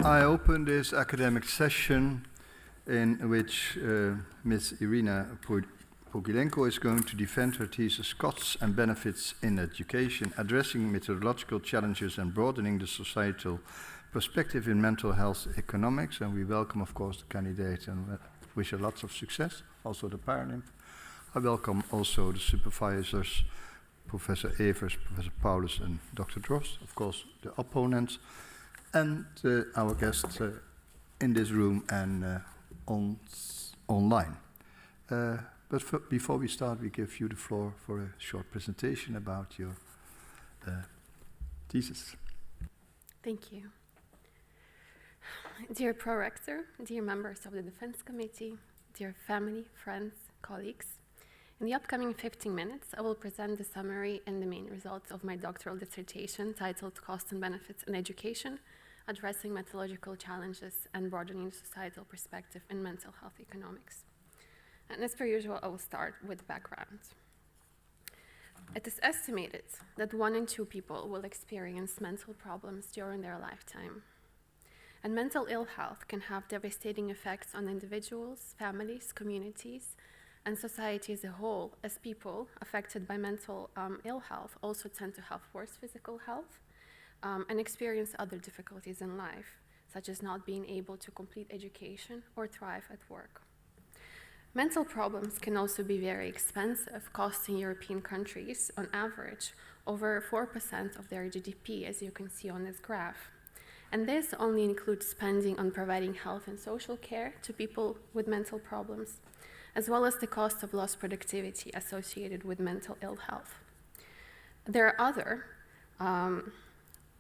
I open this academic session in which Ms. Irina Pokhilenko is going to defend her thesis, Costs and Benefits in Education, Addressing Methodological Challenges and Broadening the Societal Perspective in Mental Health Economics. And we welcome, of course, the candidate and wish her lots of success, also the Paranym. I welcome also the supervisors, Professor Evers, Professor Paulus, and Dr. Drost, of course, the opponents, and our guests in this room and online. But before we start, we give you the floor for a short presentation about your thesis. Thank you. Dear Pro-Rector, dear members of the Defense Committee, dear family, friends, colleagues, in the upcoming 15 minutes, I will present the summary and the main results of my doctoral dissertation titled Costs and Benefits in Education, Addressing Methodological Challenges and Broadening the Societal Perspective in Mental Health Economics. And as per usual, I will start with background. It is estimated that 1 in 2 people will experience mental problems during their lifetime. And mental ill health can have devastating effects on individuals, families, communities, and society as a whole, as people affected by mental ill health also tend to have worse physical health and experience other difficulties in life, such as not being able to complete education or thrive at work. Mental problems can also be very expensive, costing European countries, on average, over 4% of their GDP, as you can see on this graph. And this only includes spending on providing health and social care to people with mental problems, as well as the cost of lost productivity associated with mental ill health. There are other,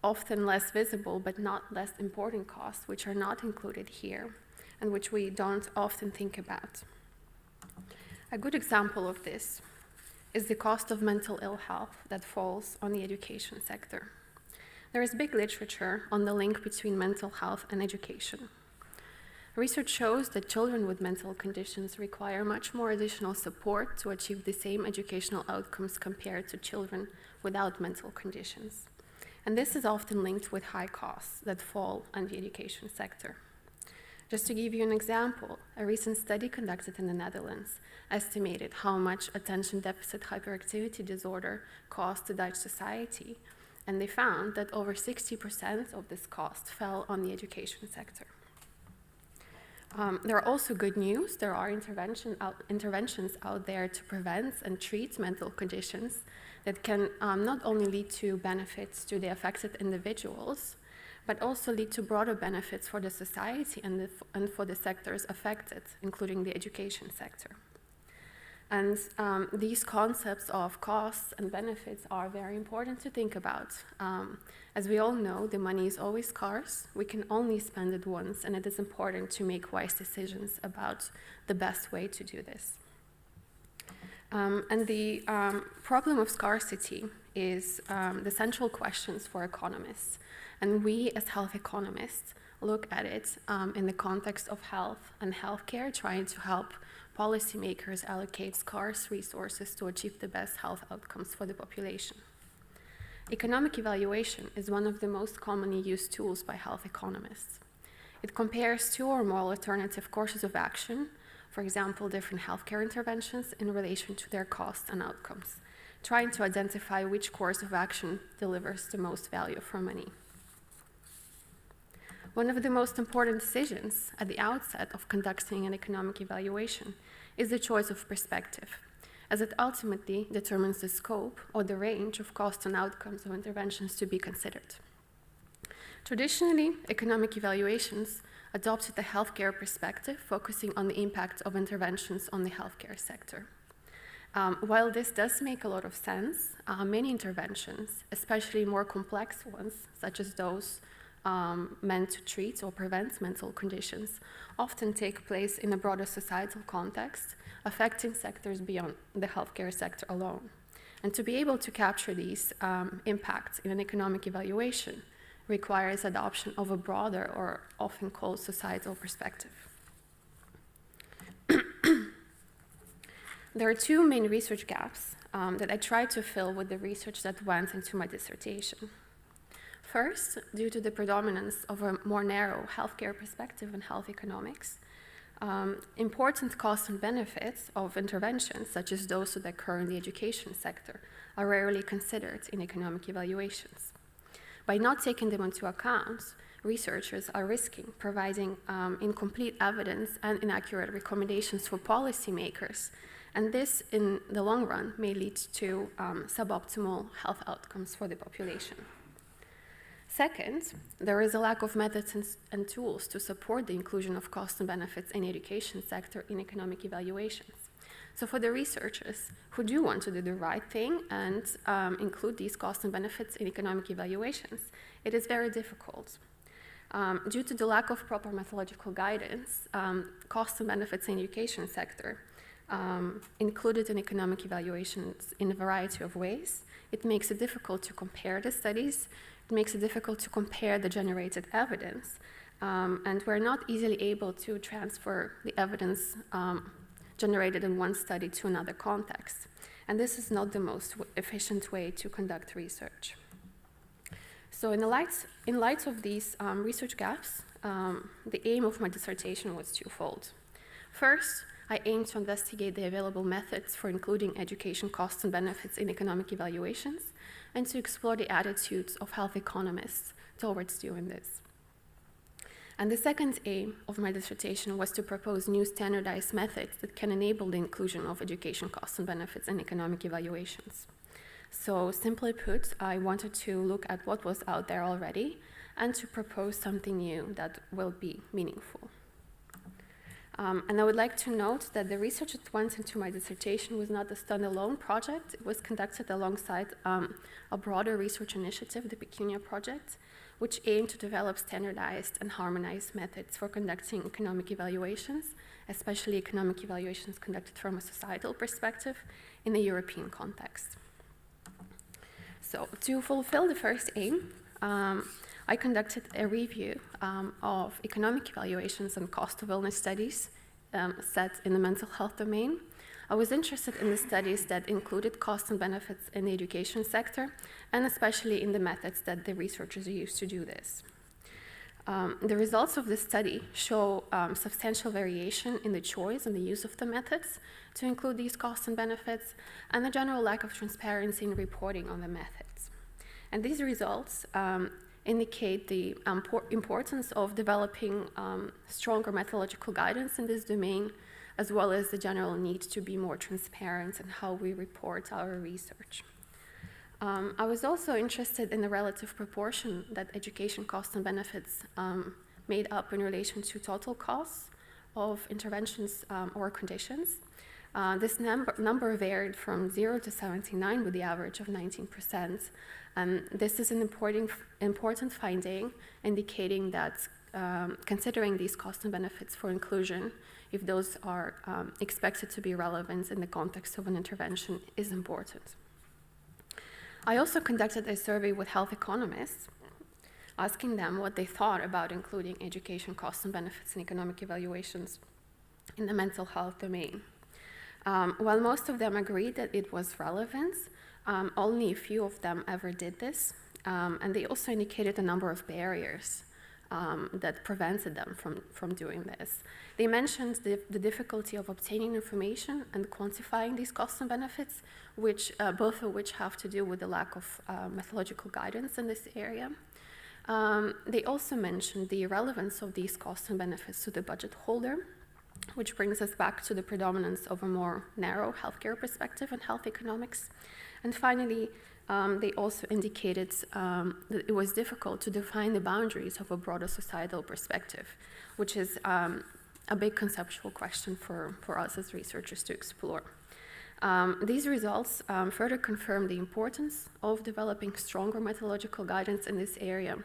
often less visible but not less important costs, which are not included here and which we don't often think about. A good example of this is the cost of mental ill health that falls on the education sector. There is big literature on the link between mental health and education. Research shows that children with mental conditions require much more additional support to achieve the same educational outcomes compared to children without mental conditions. And this is often linked with high costs that fall on the education sector. Just to give you an example, a recent study conducted in the Netherlands estimated how much attention deficit hyperactivity disorder cost to Dutch society, and they found that over 60% of this cost fell on the education sector. There are also good news. There are interventions out there to prevent and treat mental conditions that can not only lead to benefits to the affected individuals, but also lead to broader benefits for the society and for the sectors affected, including the education sector. And these concepts of costs and benefits are very important to think about. As we all know, the money is always scarce. We can only spend it once, and it is important to make wise decisions about the best way to do this. And the problem of scarcity is the central questions for economists. And we, as health economists, look at it in the context of health and healthcare, trying to help policymakers allocate scarce resources to achieve the best health outcomes for the population. Economic evaluation is one of the most commonly used tools by health economists. It compares two or more alternative courses of action, for example, different healthcare interventions in relation to their costs and outcomes, trying to identify which course of action delivers the most value for money. One of the most important decisions at the outset of conducting an economic evaluation is the choice of perspective, as it ultimately determines the scope or the range of costs and outcomes of interventions to be considered. Traditionally, economic evaluations adopted the healthcare perspective, focusing on the impact of interventions on the healthcare sector. While this does make a lot of sense, many interventions, especially more complex ones, such as those meant to treat or prevent mental conditions, often take place in a broader societal context, affecting sectors beyond the healthcare sector alone. And to be able to capture these impacts in an economic evaluation requires adoption of a broader, or often called societal perspective. There are two main research gaps that I tried to fill with the research that went into my dissertation. First, due to the predominance of a more narrow healthcare perspective in health economics, important costs and benefits of interventions, such as those that occur in the education sector, are rarely considered in economic evaluations. By not taking them into account, researchers are risking providing incomplete evidence and inaccurate recommendations for policymakers, and this, in the long run, may lead to suboptimal health outcomes for the population. Second, there is a lack of methods and tools to support the inclusion of costs and benefits in the education sector in economic evaluations. So for the researchers who do want to do the right thing and include these costs and benefits in economic evaluations, it is very difficult. Due to the lack of proper methodological guidance, costs and benefits in the education sector included in economic evaluations in a variety of ways. It makes it difficult to compare the studies. It makes it difficult to compare the generated evidence, and we're not easily able to transfer the evidence generated in one study to another context. And this is not the most efficient way to conduct research. So in light of these research gaps, the aim of my dissertation was twofold. First, I aimed to investigate the available methods for including education costs and benefits in economic evaluations, and to explore the attitudes of health economists towards doing this. And the second aim of my dissertation was to propose new standardized methods that can enable the inclusion of education costs and benefits in economic evaluations. So simply put, I wanted to look at what was out there already and to propose something new that will be meaningful. And I would like to note that the research that went into my dissertation was not a standalone project. It was conducted alongside a broader research initiative, the Pecunia Project, which aimed to develop standardized and harmonized methods for conducting economic evaluations, especially economic evaluations conducted from a societal perspective in the European context. So to fulfill the first aim, I conducted a review of economic evaluations and cost of illness studies set in the mental health domain. I was interested in the studies that included costs and benefits in the education sector, and especially in the methods that the researchers used to do this. The results of this study show substantial variation in the choice and the use of the methods to include these costs and benefits, and a general lack of transparency in reporting on the methods. And these results indicate the importance of developing stronger methodological guidance in this domain, as well as the general need to be more transparent in how we report our research. I was also interested in the relative proportion that education costs and benefits made up in relation to total costs of interventions or conditions. This number varied from 0 to 79 with the average of 19%. This is an important finding, indicating that considering these costs and benefits for inclusion, if those are expected to be relevant in the context of an intervention, is important. I also conducted a survey with health economists, asking them what they thought about including education costs and benefits in economic evaluations in the mental health domain. While most of them agreed that it was relevant, only a few of them ever did this, and they also indicated a number of barriers that prevented them from doing this. They mentioned the difficulty of obtaining information and quantifying these costs and benefits, both of which have to do with the lack of methodological guidance in this area. They also mentioned the relevance of these costs and benefits to the budget holder, which brings us back to the predominance of a more narrow healthcare perspective in health economics. And finally, they also indicated that it was difficult to define the boundaries of a broader societal perspective, which is a big conceptual question for us as researchers to explore. These results further confirm the importance of developing stronger methodological guidance in this area,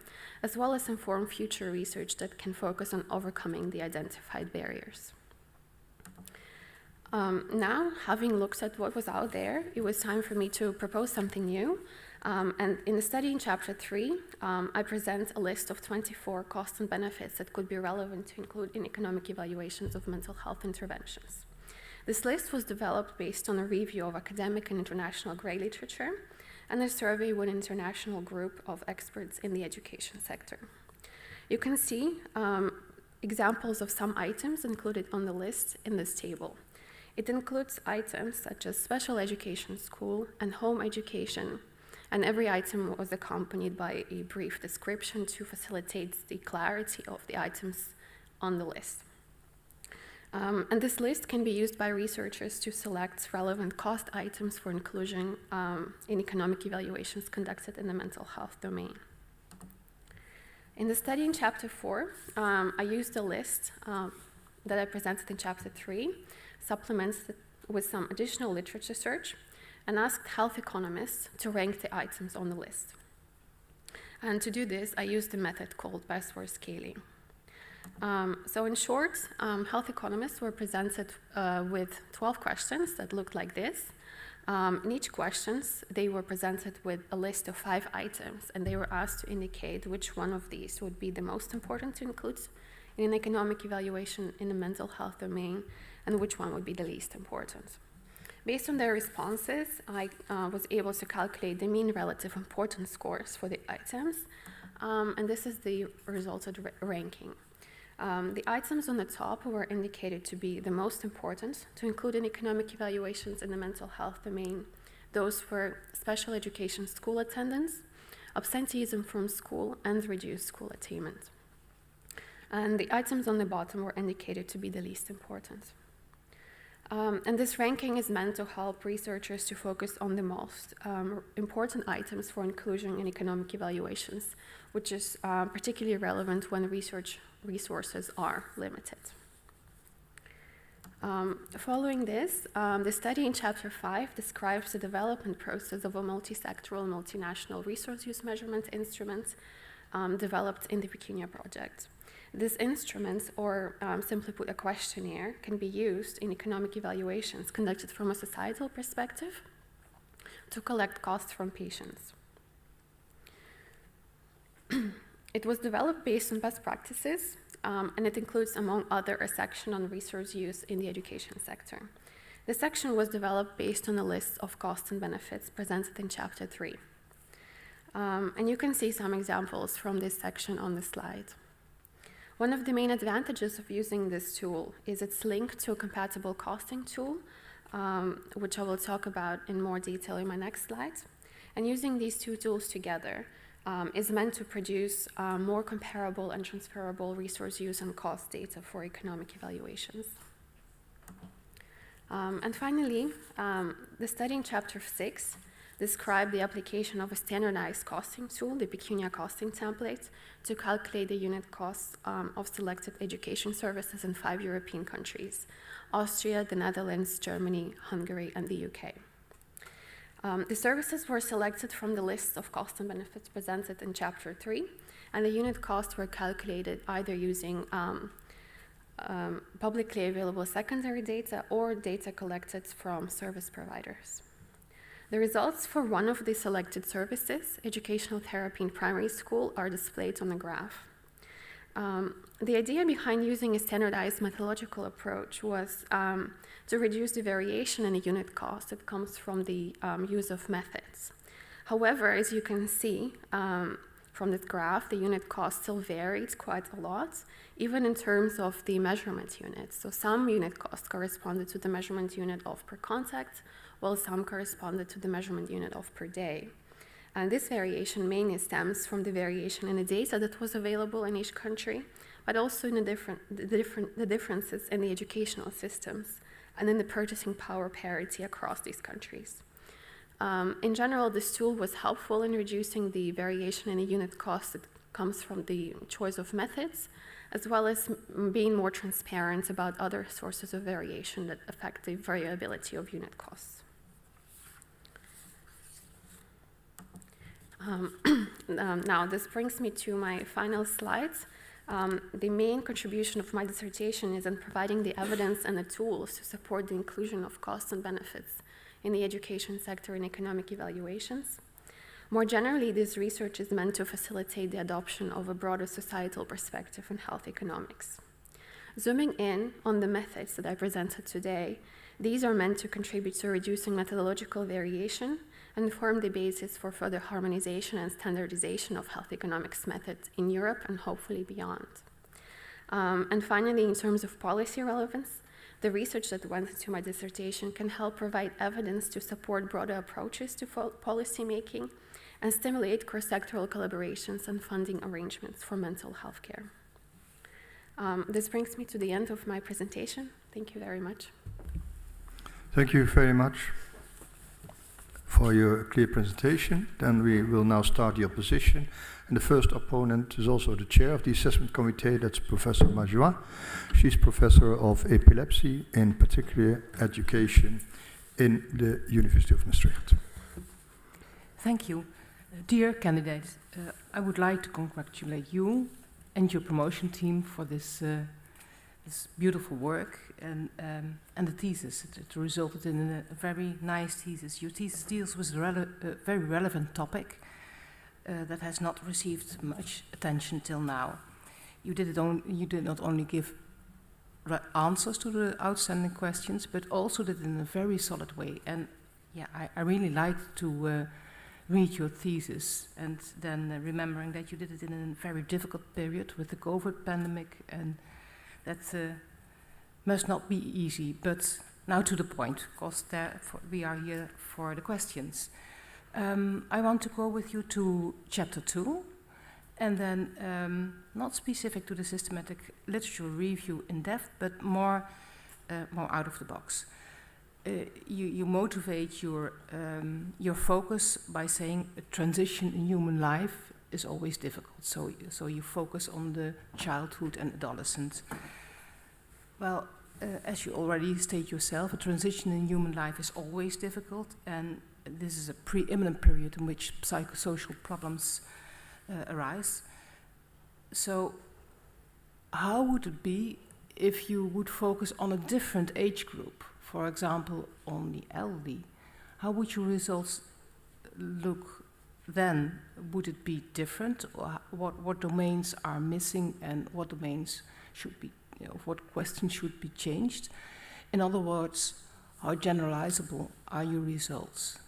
as well as inform future research that can focus on overcoming the identified barriers. Now, having looked at what was out there, it was time for me to propose something new. And in the study in chapter 3, I present a list of 24 costs and benefits that could be relevant to include in economic evaluations of mental health interventions. This list was developed based on a review of academic and international grey literature and a survey with an international group of experts in the education sector. You can see examples of some items included on the list in this table. It includes items such as special education school and home education, and every item was accompanied by a brief description to facilitate the clarity of the items on the list. And this list can be used by researchers to select relevant cost items for inclusion in economic evaluations conducted in the mental health domain. In the study in chapter 4, I used a list that I presented in chapter 3, supplemented with some additional literature search, and asked health economists to rank the items on the list. And to do this, I used a method called best-worst scaling. So in short, health economists were presented with 12 questions that looked like this. In each questions, they were presented with a list of 5 items, and they were asked to indicate which one of these would be the most important to include in an economic evaluation in the mental health domain, and which one would be the least important. Based on their responses, I was able to calculate the mean relative importance scores for the items, and this is the resulted ranking. The items on the top were indicated to be the most important to include in economic evaluations in the mental health domain. Those were special education school attendance, absenteeism from school, and reduced school attainment. And the items on the bottom were indicated to be the least important. And this ranking is meant to help researchers to focus on the most important items for inclusion in economic evaluations, which is particularly relevant when research resources are limited. Following this, the study in chapter 5 describes the development process of a multi-sectoral, multinational resource use measurement instrument developed in the Pecunia project. This instrument, or simply put, a questionnaire, can be used in economic evaluations conducted from a societal perspective to collect costs from patients. It was developed based on best practices, and it includes, among other, a section on resource use in the education sector. The section was developed based on a list of costs and benefits presented in chapter 3. And you can see some examples from this section on the slide. One of the main advantages of using this tool is its link to a compatible costing tool, which I will talk about in more detail in my next slide. And using these two tools together is meant to produce more comparable and transferable resource use and cost data for economic evaluations. And finally, the study in chapter 6 described the application of a standardized costing tool, the Pecunia costing template, to calculate the unit costs of selected education services in 5 European countries: Austria, the Netherlands, Germany, Hungary, and the UK. The services were selected from the list of costs and benefits presented in chapter 3, and the unit costs were calculated either using publicly available secondary data or data collected from service providers. The results for one of the selected services, educational therapy in primary school, are displayed on the graph. The idea behind using a standardized methodological approach was to reduce the variation in the unit cost that comes from the use of methods. However, as you can see, from this graph, the unit cost still varied quite a lot, even in terms of the measurement units. So some unit costs corresponded to the measurement unit of per contact, while some corresponded to the measurement unit of per day. And this variation mainly stems from the variation in the data that was available in each country, but also in the differences in the educational systems and in the purchasing power parity across these countries. In general, this tool was helpful in reducing the variation in the unit cost that comes from the choice of methods, as well as being more transparent about other sources of variation that affect the variability of unit costs. Now, this brings me to my final slides. The main contribution of my dissertation is in providing the evidence and the tools to support the inclusion of costs and benefits in the education sector in economic evaluations. More generally, this research is meant to facilitate the adoption of a broader societal perspective on health economics. Zooming in on the methods that I presented today, these are meant to contribute to reducing methodological variation and form the basis for further harmonization and standardization of health economics methods in Europe and hopefully beyond. And finally, in terms of policy relevance, the research that went into my dissertation can help provide evidence to support broader approaches to policy making and stimulate cross-sectoral collaborations and funding arrangements for mental health care. This brings me to the end of my presentation. Thank you very much. Thank you very much for your clear presentation. Then we will now start the opposition. And the first opponent is also the chair of the assessment committee, that's Professor Majois. She's professor of epilepsy, in particular education, in the University of Maastricht. Thank you. Dear candidates, I would like to congratulate you and your promotion team for this beautiful work and the thesis. It resulted in a very nice thesis. Your thesis deals with a very relevant topic that has not received much attention till now. You did not only give answers to the outstanding questions, but also did it in a very solid way. And yeah, I really liked to read your thesis, and then remembering that you did it in a very difficult period with the COVID pandemic, and that must not be easy. But now to the point, because we are here for the questions. I want to go with you to chapter 2, and then not specific to the systematic literature review in depth, but more out of the box. You motivate your focus by saying a transition in human life is always difficult. So you focus on the childhood and adolescence. Well, as you already state yourself, a transition in human life is always difficult, and this is a preeminent period in which psychosocial problems arise. So how would it be if you would focus on a different age group, for example, on the elderly? How would your results look then? Would it be different? Or what domains are missing, and what domains should be, what questions should be changed? In other words, how generalizable are your results?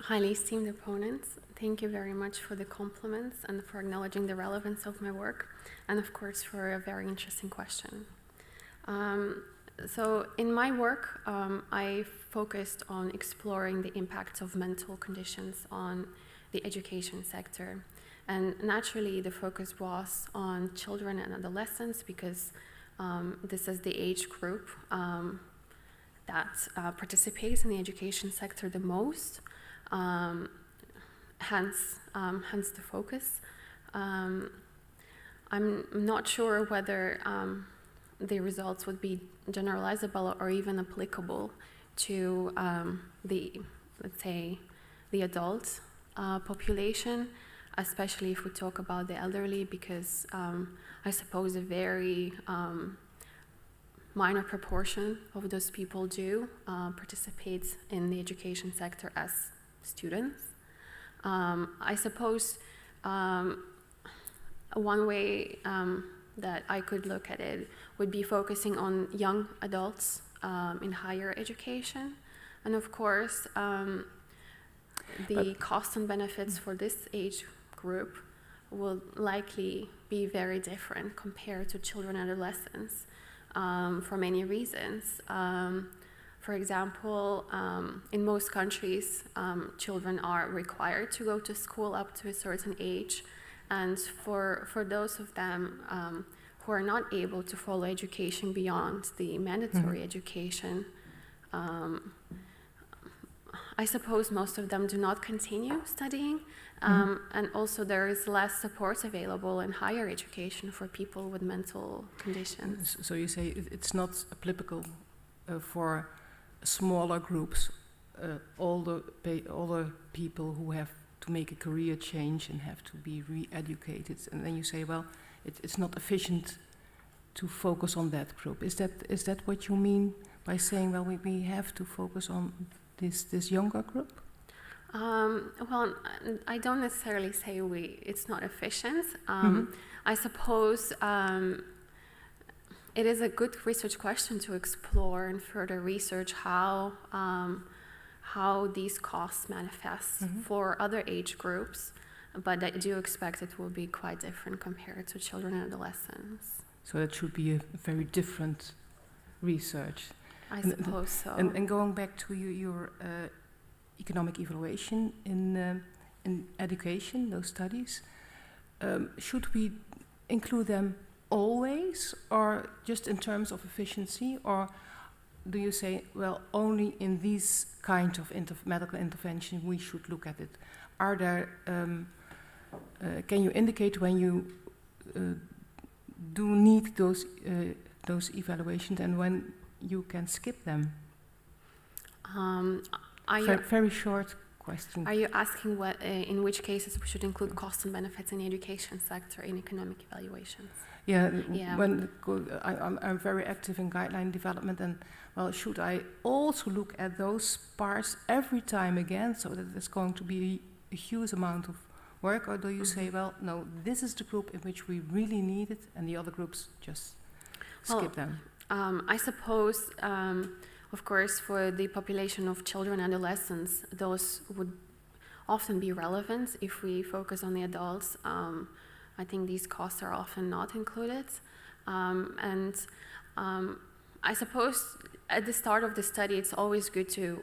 Highly esteemed opponents, thank you very much for the compliments and for acknowledging the relevance of my work, and of course for a very interesting question. So in my work, I focused on exploring the impacts of mental conditions on the education sector. And naturally, the focus was on children and adolescents because this is the age group that participates in the education sector the most. Hence the focus. I'm not sure whether the results would be generalizable or even applicable to let's say, the adult population, especially if we talk about the elderly, because I suppose a very minor proportion of those people do participate in the education sector as students. I suppose one way that I could look at it would be focusing on young adults in higher education, And of course, the costs and benefits for this age group will likely be very different compared to children and adolescents for many reasons. For example, in most countries, children are required to go to school up to a certain age, and for those of them who are not able to follow education beyond the mandatory education, I suppose most of them do not continue studying, and also there is less support available in higher education for people with mental conditions. So you say it's not applicable for smaller groups, older people who have to make a career change and have to be re-educated, and then you say, well, it's not efficient to focus on that group. Is that what you mean by saying, well, we have to focus on this younger group? Well, I don't necessarily say it's not efficient. I suppose it is a good research question to explore and further research how these costs manifest for other age groups, but I do expect it will be quite different compared to children and adolescents. So that should be a very different research. I suppose so. And going back to your economic evaluation in education, those studies, should we include them always, or just in terms of efficiency, or do you say, well, only in these kind of medical intervention we should look at it? Are there, can you indicate when you do need those evaluations and when you can skip them? Very short question. Are you asking what, in which cases we should include costs and benefits in the education sector in economic evaluations? Yeah. When I'm very active in guideline development, and well, should I also look at those parts every time again, so that it's going to be a huge amount of work, or do you say, well, no, this is the group in which we really need it, and the other groups just skip them? I suppose, of course, for the population of children and adolescents, those would often be relevant. If we focus on the adults, I think these costs are often not included. I suppose at the start of the study, it's always good to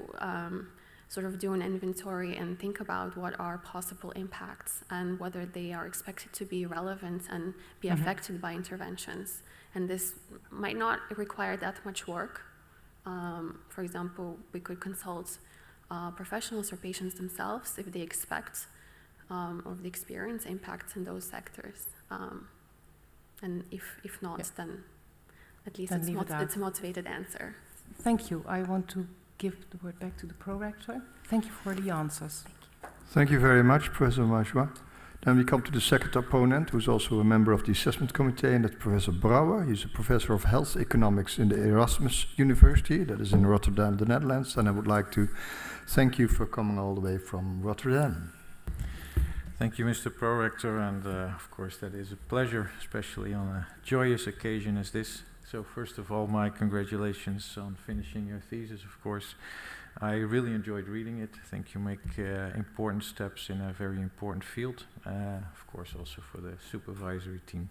sort of do an inventory and think about what are possible impacts and whether they are expected to be relevant and be affected by interventions. And this might not require that much work. For example, we could consult professionals or patients themselves if they expect or if they experience impacts in those sectors. And if not, then at least it's a motivated answer. Thank you. I want to give the word back to the pro-rector. Thank you for the answers. Thank you very much, Professor Marjois. Then we come to the second opponent, who's also a member of the assessment committee, and that's Professor Brouwer. He's a professor of health economics in the Erasmus University, that is in Rotterdam, the Netherlands. And I would like to thank you for coming all the way from Rotterdam. Thank you, Mr. Pro-Rector, and of course that is a pleasure, especially on a joyous occasion as this. So first of all, my congratulations on finishing your thesis, of course. I really enjoyed reading it. I think you make important steps in a very important field, of course also for the supervisory team.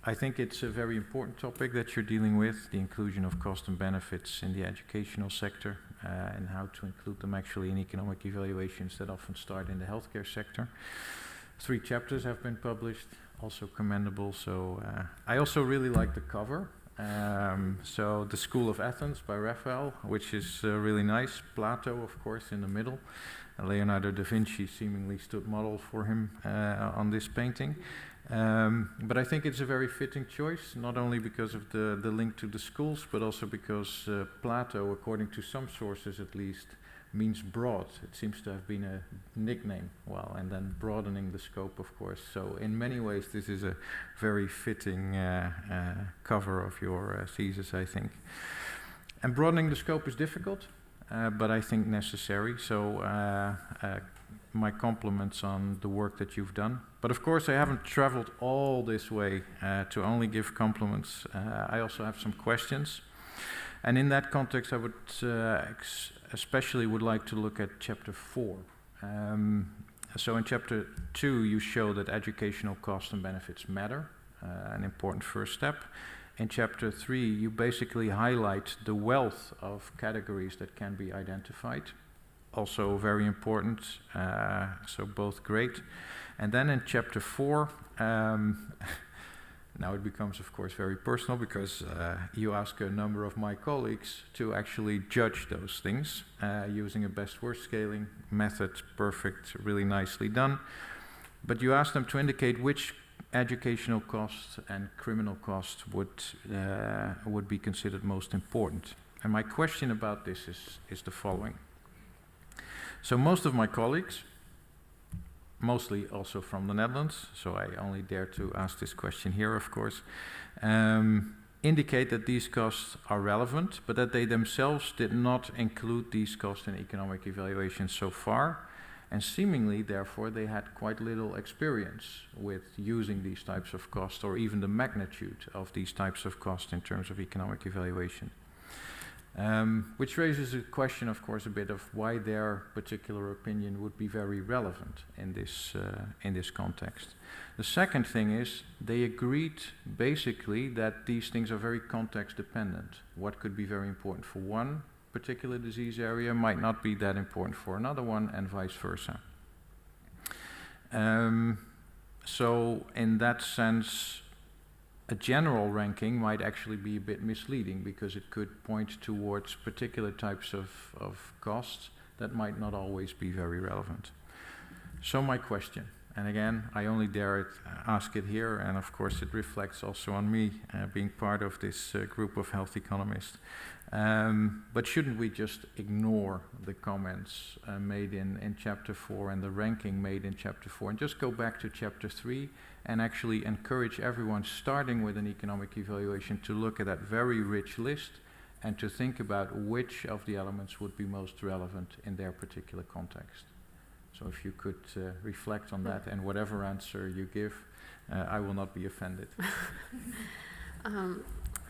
I think it's a very important topic that you're dealing with, the inclusion of cost and benefits in the educational sector, and how to include them actually in economic evaluations that often start in the healthcare sector. 3 chapters have been published, also commendable. So I also really like the cover. So The School of Athens by Raphael, which is really nice. Plato, of course, in the middle. Leonardo da Vinci seemingly stood model for him on this painting. But I think it's a very fitting choice, not only because of the link to the schools, but also because Plato, according to some sources at least, means broad. It seems to have been a nickname, well, and then broadening the scope, of course. So in many ways, this is a very fitting cover of your thesis, I think. And broadening the scope is difficult, but I think necessary. So my compliments on the work that you've done. But of course, I haven't traveled all this way to only give compliments. I also have some questions. And in that context, I would especially would like to look at chapter 4. So in chapter 2, you show that educational costs and benefits matter, an important first step. In chapter 3, you basically highlight the wealth of categories that can be identified, also very important, so both great. And then in chapter 4, now it becomes, of course, very personal because you ask a number of my colleagues to actually judge those things using a best-worst scaling method, perfect, really nicely done. But you ask them to indicate which educational costs and criminal costs would be considered most important. And my question about this is the following. So most of my colleagues, mostly also from the Netherlands, so I only dare to ask this question here, of course, indicate that these costs are relevant, but that they themselves did not include these costs in economic evaluation so far, and seemingly, therefore, they had quite little experience with using these types of costs, or even the magnitude of these types of costs in terms of economic evaluation. Which raises a question, of course, a bit of why their particular opinion would be very relevant in this context. The second thing is they agreed basically that these things are very context dependent. What could be very important for one particular disease area might not be that important for another one, and vice versa. So in that sense, a general ranking might actually be a bit misleading because it could point towards particular types of costs that might not always be very relevant. So my question, and again, I only dare ask it here, and of course it reflects also on me being part of this group of health economists. But shouldn't we just ignore the comments made in chapter 4 and the ranking made in chapter 4 and just go back to chapter 3 and actually encourage everyone starting with an economic evaluation to look at that very rich list and to think about which of the elements would be most relevant in their particular context? So if you could reflect on that, and whatever answer you give, I will not be offended.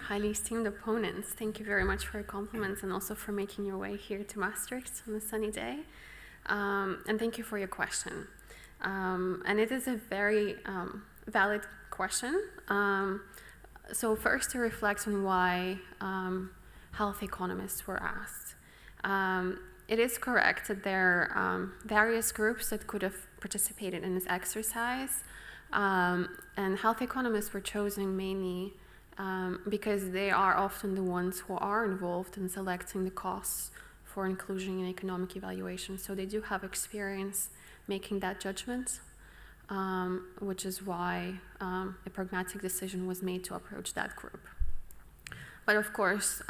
Highly esteemed opponents, thank you very much for your compliments and also for making your way here to Maastricht on a sunny day. And thank you for your question. And it is a very valid question. So first to reflect on why health economists were asked. It is correct that there are various groups that could have participated in this exercise, and health economists were chosen mainly because they are often the ones who are involved in selecting the costs for inclusion in economic evaluation. So they do have experience making that judgment, which is why a pragmatic decision was made to approach that group. But of course,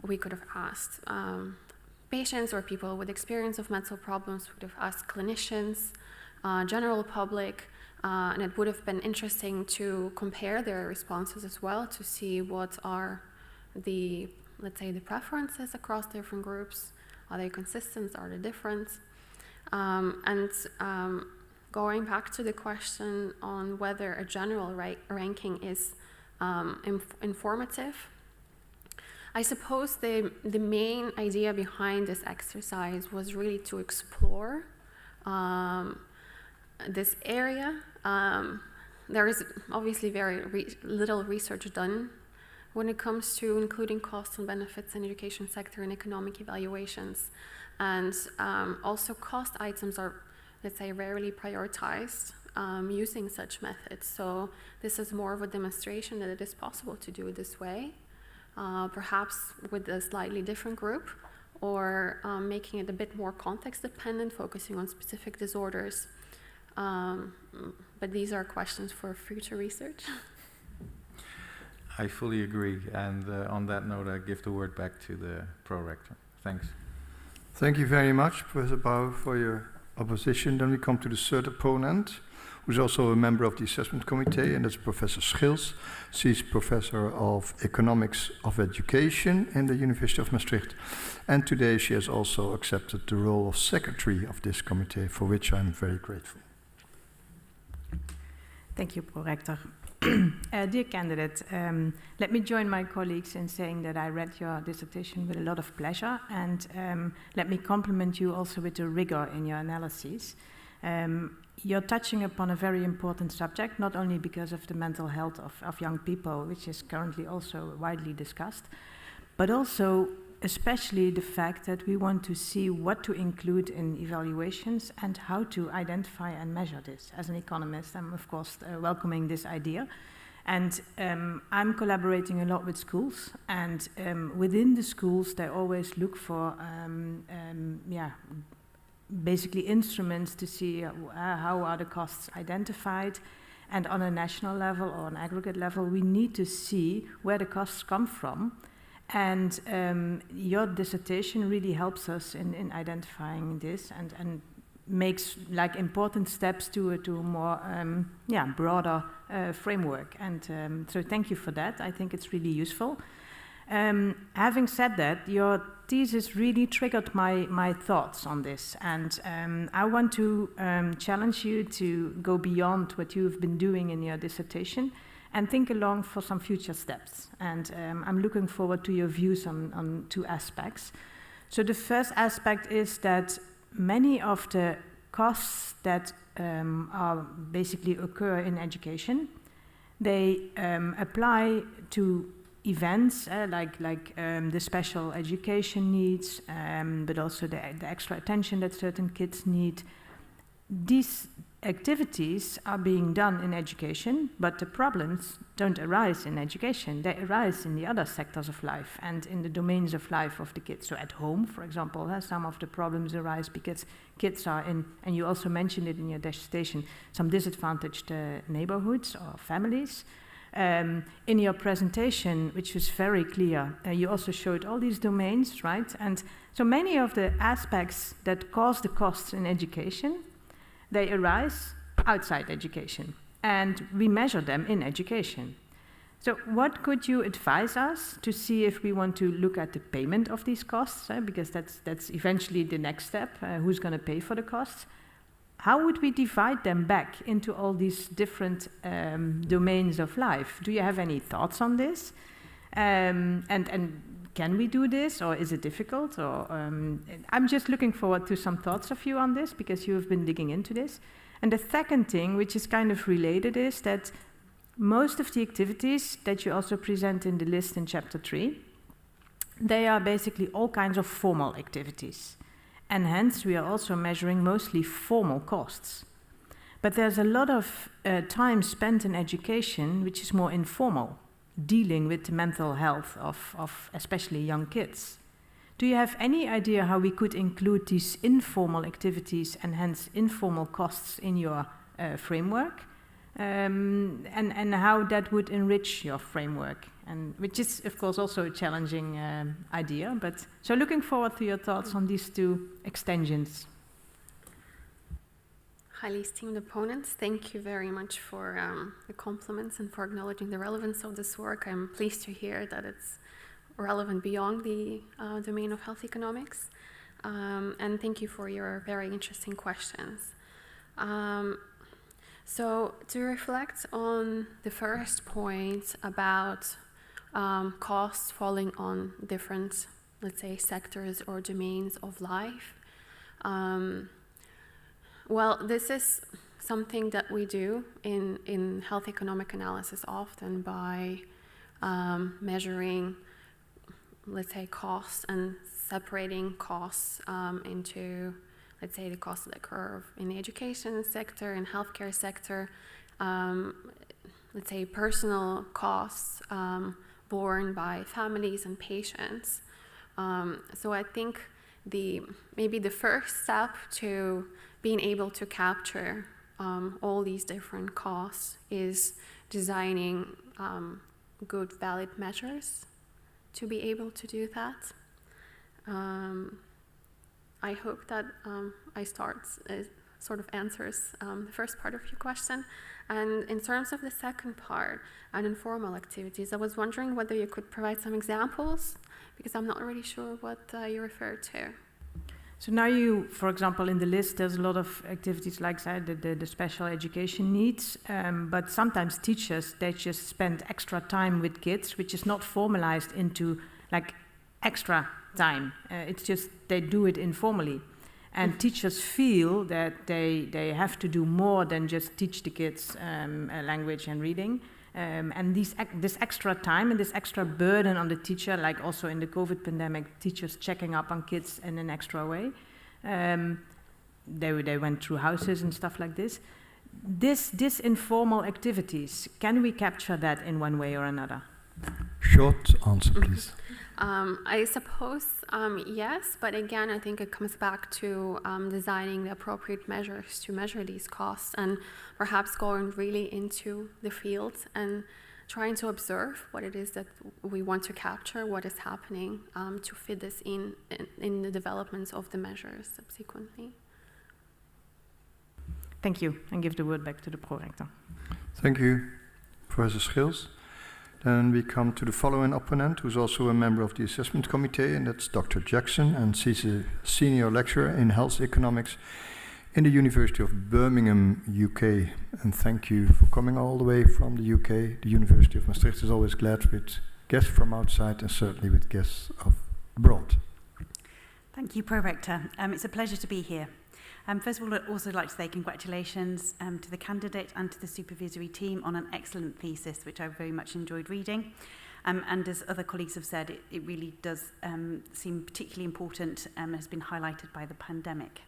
we could have asked patients or people with experience of mental problems, would have asked clinicians, general public, and it would have been interesting to compare their responses as well to see what are the, let's say, the preferences across different groups. Are they consistent? Are they different? And going back to the question on whether a general ranking is informative, I suppose the main idea behind this exercise was really to explore this area. There is obviously very little research done when it comes to including costs and benefits in education sector and economic evaluations. And also cost items are, let's say, rarely prioritized using such methods. So this is more of a demonstration that it is possible to do it this way. Perhaps with a slightly different group, or making it a bit more context dependent, focusing on specific disorders. But these are questions for future research. I fully agree, and on that note, I give the word back to the pro-rector. Thanks. Thank you very much, Professor Bauer, for your opposition. Then we come to the third opponent, who's also a member of the assessment committee, and that's Professor Schils. She's Professor of Economics of Education in the University of Maastricht. And today she has also accepted the role of secretary of this committee, for which I'm very grateful. Thank you, Pro-Rector. Dear candidate, let me join my colleagues in saying that I read your dissertation with a lot of pleasure, and let me compliment you also with the rigor in your analyses. You're touching upon a very important subject, not only because of the mental health of young people, which is currently also widely discussed, but also especially the fact that we want to see what to include in evaluations and how to identify and measure this. As an economist, I'm of course welcoming this idea. And I'm collaborating a lot with schools, and within the schools they always look for basically instruments to see how are the costs identified. And on a national level or an aggregate level, we need to see where the costs come from. And your dissertation really helps us in identifying this and makes like important steps to a more broader framework. And so thank you for that. I think it's really useful. Having said that, your thesis really triggered my thoughts on this. And I want to challenge you to go beyond what you've been doing in your dissertation and think along for some future steps. And I'm looking forward to your views on two aspects. So the first aspect is that many of the costs that are basically occur in education, they apply to events like the special education needs, but also the extra attention that certain kids need. These activities are being done in education, but the problems don't arise in education. They arise in the other sectors of life and in the domains of life of the kids. So at home, for example, some of the problems arise because kids are in, and you also mentioned it in your dissertation, some disadvantaged neighborhoods or families. In your presentation, which was very clear, you also showed all these domains, right? And so many of the aspects that cause the costs in education, they arise outside education, and we measure them in education. So what could you advise us to see if we want to look at the payment of these costs, because that's eventually the next step, who's going to pay for the costs? How would we divide them back into all these different domains of life? Do you have any thoughts on this? And can we do this, or is it difficult? Or I'm just looking forward to some thoughts of you on this, because you have been digging into this. And the second thing, which is kind of related, is that most of the activities that you also present in the list in chapter 3, they are basically all kinds of formal activities. And hence, we are also measuring mostly formal costs. But there's a lot of time spent in education, which is more informal, dealing with the mental health of especially young kids. Do you have any idea how we could include these informal activities and hence informal costs in your framework? And how that would enrich your framework, and which is, of course, also a challenging idea. But so looking forward to your thoughts on these two extensions. Highly esteemed opponents, thank you very much for the compliments and for acknowledging the relevance of this work. I'm pleased to hear that it's relevant beyond the domain of health economics. And thank you for your very interesting questions. So to reflect on the first point about costs falling on different, let's say, sectors or domains of life, well, this is something that we do in health economic analysis often by measuring, let's say, costs and separating costs into, let's say, the costs that occur in the education sector and healthcare sector, let's say personal costs borne by families and patients. So I think maybe the first step to being able to capture all these different costs is designing good, valid measures to be able to do that. I hope that I sort of answers the first part of your question. And in terms of the second part, on informal activities, I was wondering whether you could provide some examples, because I'm not really sure what you referred to. So now you, for example, in the list, there's a lot of activities like the special education needs, but sometimes teachers, they just spend extra time with kids, which is not formalized into like extra time. It's just they do it informally. And teachers feel that they have to do more than just teach the kids language and reading. And this extra time and this extra burden on the teacher, like also in the COVID pandemic, teachers checking up on kids in an extra way. They went through houses and stuff like this. This informal activities, can we capture that in one way or another? Short answer, please. I suppose yes, but again, I think it comes back to designing the appropriate measures to measure these costs and perhaps going really into the field and trying to observe what it is that we want to capture, what is happening to fit this in the developments of the measures subsequently. Thank you, and give the word back to the prorector. Thank you, Professor Schils. Then we come to the following opponent, who's also a member of the assessment committee, and that's Dr. Jackson, and she's a senior lecturer in health economics in the University of Birmingham, UK. And thank you for coming all the way from the UK. The University of Maastricht is always glad with guests from outside and certainly with guests of abroad. Thank you, Pro-Rector. It's a pleasure to be here. First of all, I'd also like to say congratulations to the candidate and to the supervisory team on an excellent thesis, which I very much enjoyed reading. And as other colleagues have said, it really does seem particularly important and has been highlighted by the pandemic.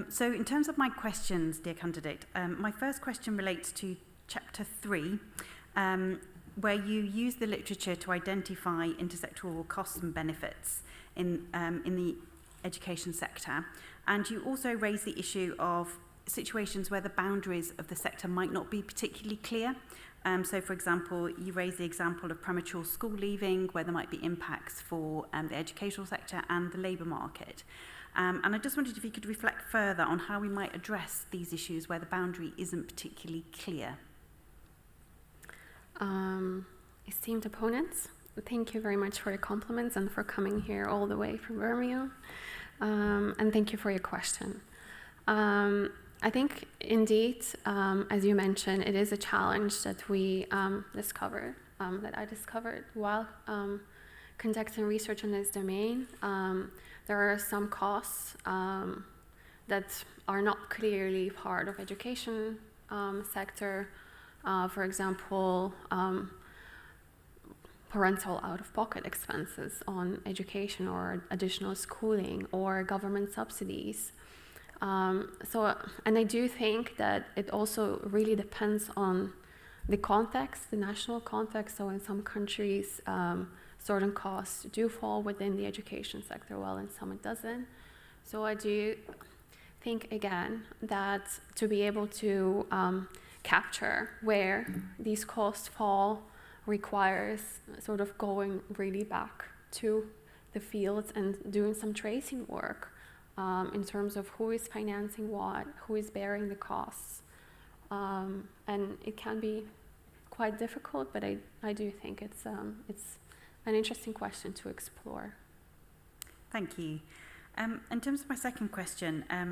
So in terms of my questions, dear candidate, my first question relates to Chapter 3, where you use the literature to identify intersectoral costs and benefits in the education sector. And you also raise the issue of situations where the boundaries of the sector might not be particularly clear. So, for example, you raise the example of premature school leaving, where there might be impacts for the educational sector and the labour market. And I just wondered if you could reflect further on how we might address these issues where the boundary isn't particularly clear. Esteemed opponents, thank you very much for your compliments and for coming here all the way from Birmingham. And thank you for your question. I think, indeed, as you mentioned, it is a challenge that we discovered, that I discovered while conducting research in this domain. There are some costs that are not clearly part of education sector. For example, parental out-of-pocket expenses on education or additional schooling or government subsidies. And I do think that it also really depends on the context, the national context. So in some countries, certain costs do fall within the education sector, while in some it doesn't. So I do think, again, that to be able to capture where these costs fall requires sort of going really back to the fields and doing some tracing work in terms of who is financing what, who is bearing the costs. And it can be quite difficult, but I do think it's an interesting question to explore. Thank you. In terms of my second question, I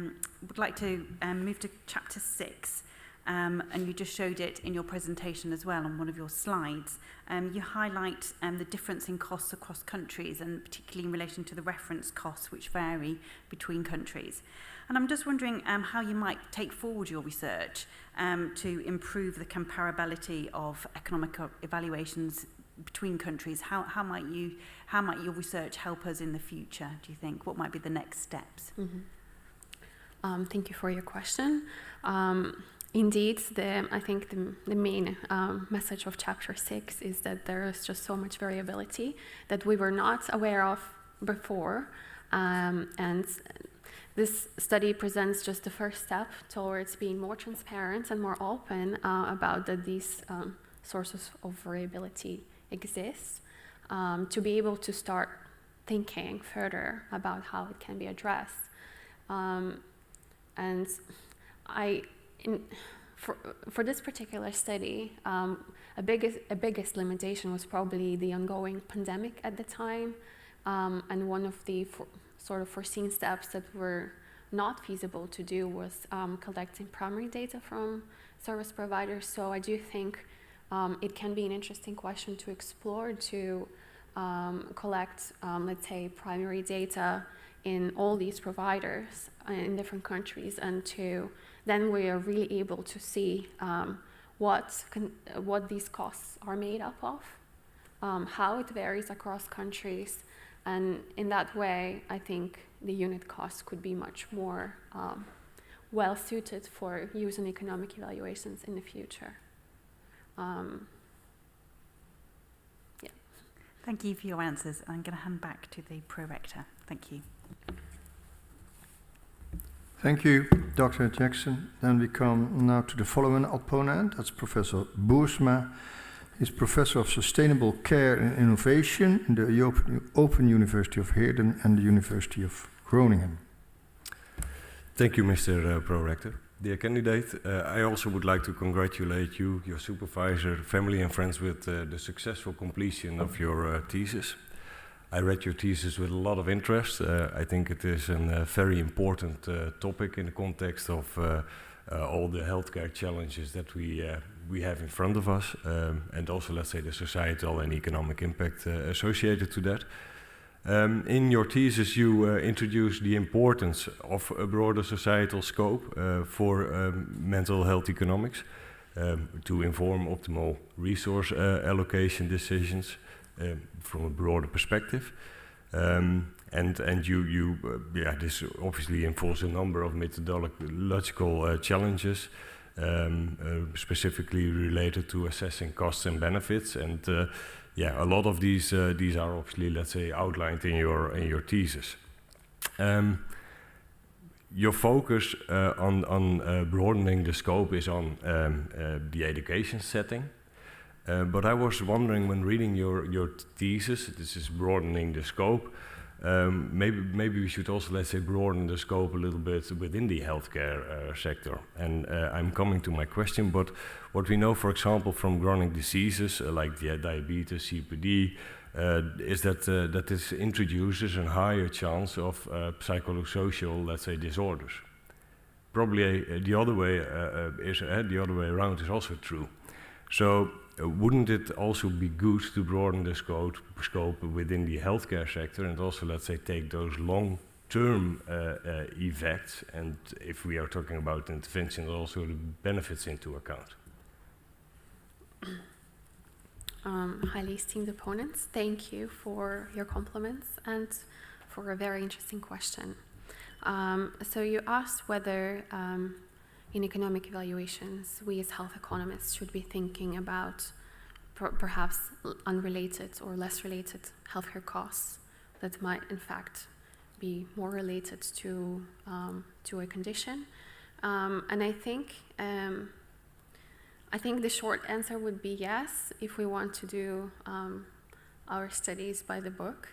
would like to move to Chapter 6. And you just showed it in your presentation as well on one of your slides. You highlight the difference in costs across countries, and particularly in relation to the reference costs, which vary between countries. And I'm just wondering how you might take forward your research to improve the comparability of economic evaluations between countries. How might your research help us in the future, do you think? What might be the next steps? Mm-hmm. Thank you for your question. Indeed, I think the main message of Chapter 6 is that there is just so much variability that we were not aware of before. And this study presents just the first step towards being more transparent and more open about that these sources of variability exist, to be able to start thinking further about how it can be addressed. And for this particular study, a biggest limitation was probably the ongoing pandemic at the time, And one of the sort of foreseen steps that were not feasible to do was collecting primary data from service providers. So I do think it can be an interesting question to explore, to collect, let's say, primary data in all these providers in different countries, and then we are really able to see what these costs are made up of, how it varies across countries, and in that way, I think the unit cost could be much more well suited for use in economic evaluations in the future. Yeah. Thank you for your answers. I'm going to hand back to the Pro-Rector. Thank you. Thank you, Dr. Jackson. Then we come now to the following opponent. That's Professor Boersma. He's Professor of Sustainable Care and Innovation in the Open University of Heerden and the University of Groningen. Thank you, Mr. Pro-Rector. Dear candidate, I also would like to congratulate you, your supervisor, family and friends with the successful completion of your thesis. I read your thesis with a lot of interest. I think it is a very important topic in the context of all the healthcare challenges that we have in front of us, and also, let's say, the societal and economic impact associated to that. In your thesis, you introduced the importance of a broader societal scope for mental health economics to inform optimal resource allocation decisions from a broader perspective. And you this obviously involves a number of methodological challenges, specifically related to assessing costs and benefits, and a lot of these are obviously, let's say, outlined in your thesis. Your focus on broadening the scope is on the education setting. But I was wondering, when reading your thesis, this is broadening the scope. Maybe we should also, let's say, broaden the scope a little bit within the healthcare sector. And I'm coming to my question, but what we know, for example, from chronic diseases like diabetes, CPD, is that this introduces a higher chance of psychosocial, let's say, disorders. Probably the other way around is also true. So wouldn't it also be good to broaden the scope within the healthcare sector, and also, let's say, take those long-term effects, and if we are talking about intervention, also the benefits into account? Highly esteemed opponents, thank you for your compliments and for a very interesting question. So you asked whether in economic evaluations, we as health economists should be thinking about perhaps unrelated or less related healthcare costs that might in fact be more related to a condition. And I think the short answer would be yes, if we want to do our studies by the book.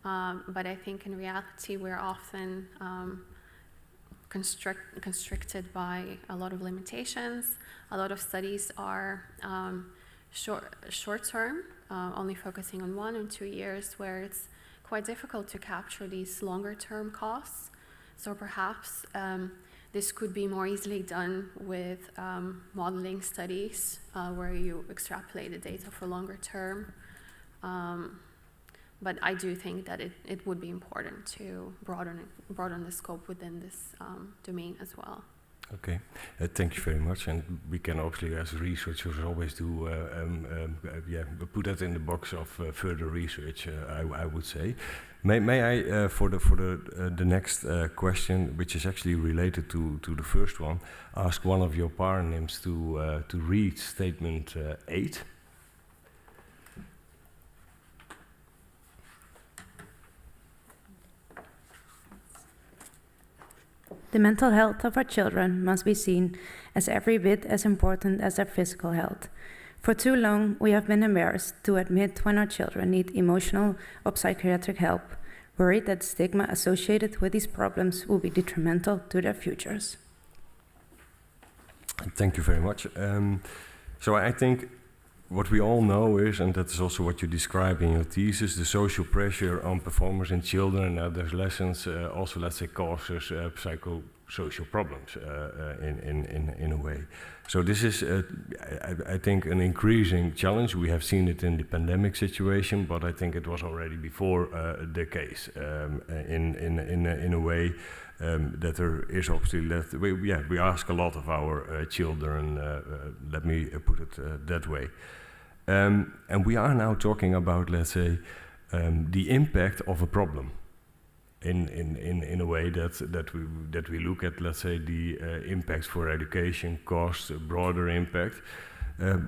But I think in reality, we're often constricted by a lot of limitations. A lot of studies are short-term, only focusing on 1 or 2 years, where it's quite difficult to capture these longer-term costs. So perhaps this could be more easily done with modeling studies where you extrapolate the data for longer term. But I do think that it would be important to broaden the scope within this domain as well. Okay, thank you very much. And we can obviously, as researchers, always do put that in the box of further research. I would say. May I, for the next question, which is actually related to the first one, ask one of your paronyms to read statement 8. The mental health of our children must be seen as every bit as important as their physical health. For too long, we have been embarrassed to admit when our children need emotional or psychiatric help, worried that stigma associated with these problems will be detrimental to their futures. Thank you very much. So I think what we all know is, and that is also what you describe in your thesis, the social pressure on performers in children and adolescents also, let's say, causes psychosocial problems in a way. So this is, I think, an increasing challenge. We have seen it in the pandemic situation, but I think it was already before the case in a way. That there is obviously we ask a lot of our children. Let me put it that way, and we are now talking about, let's say, the impact of a problem, in a way that we look at, let's say, the impacts for education, cost, broader impact.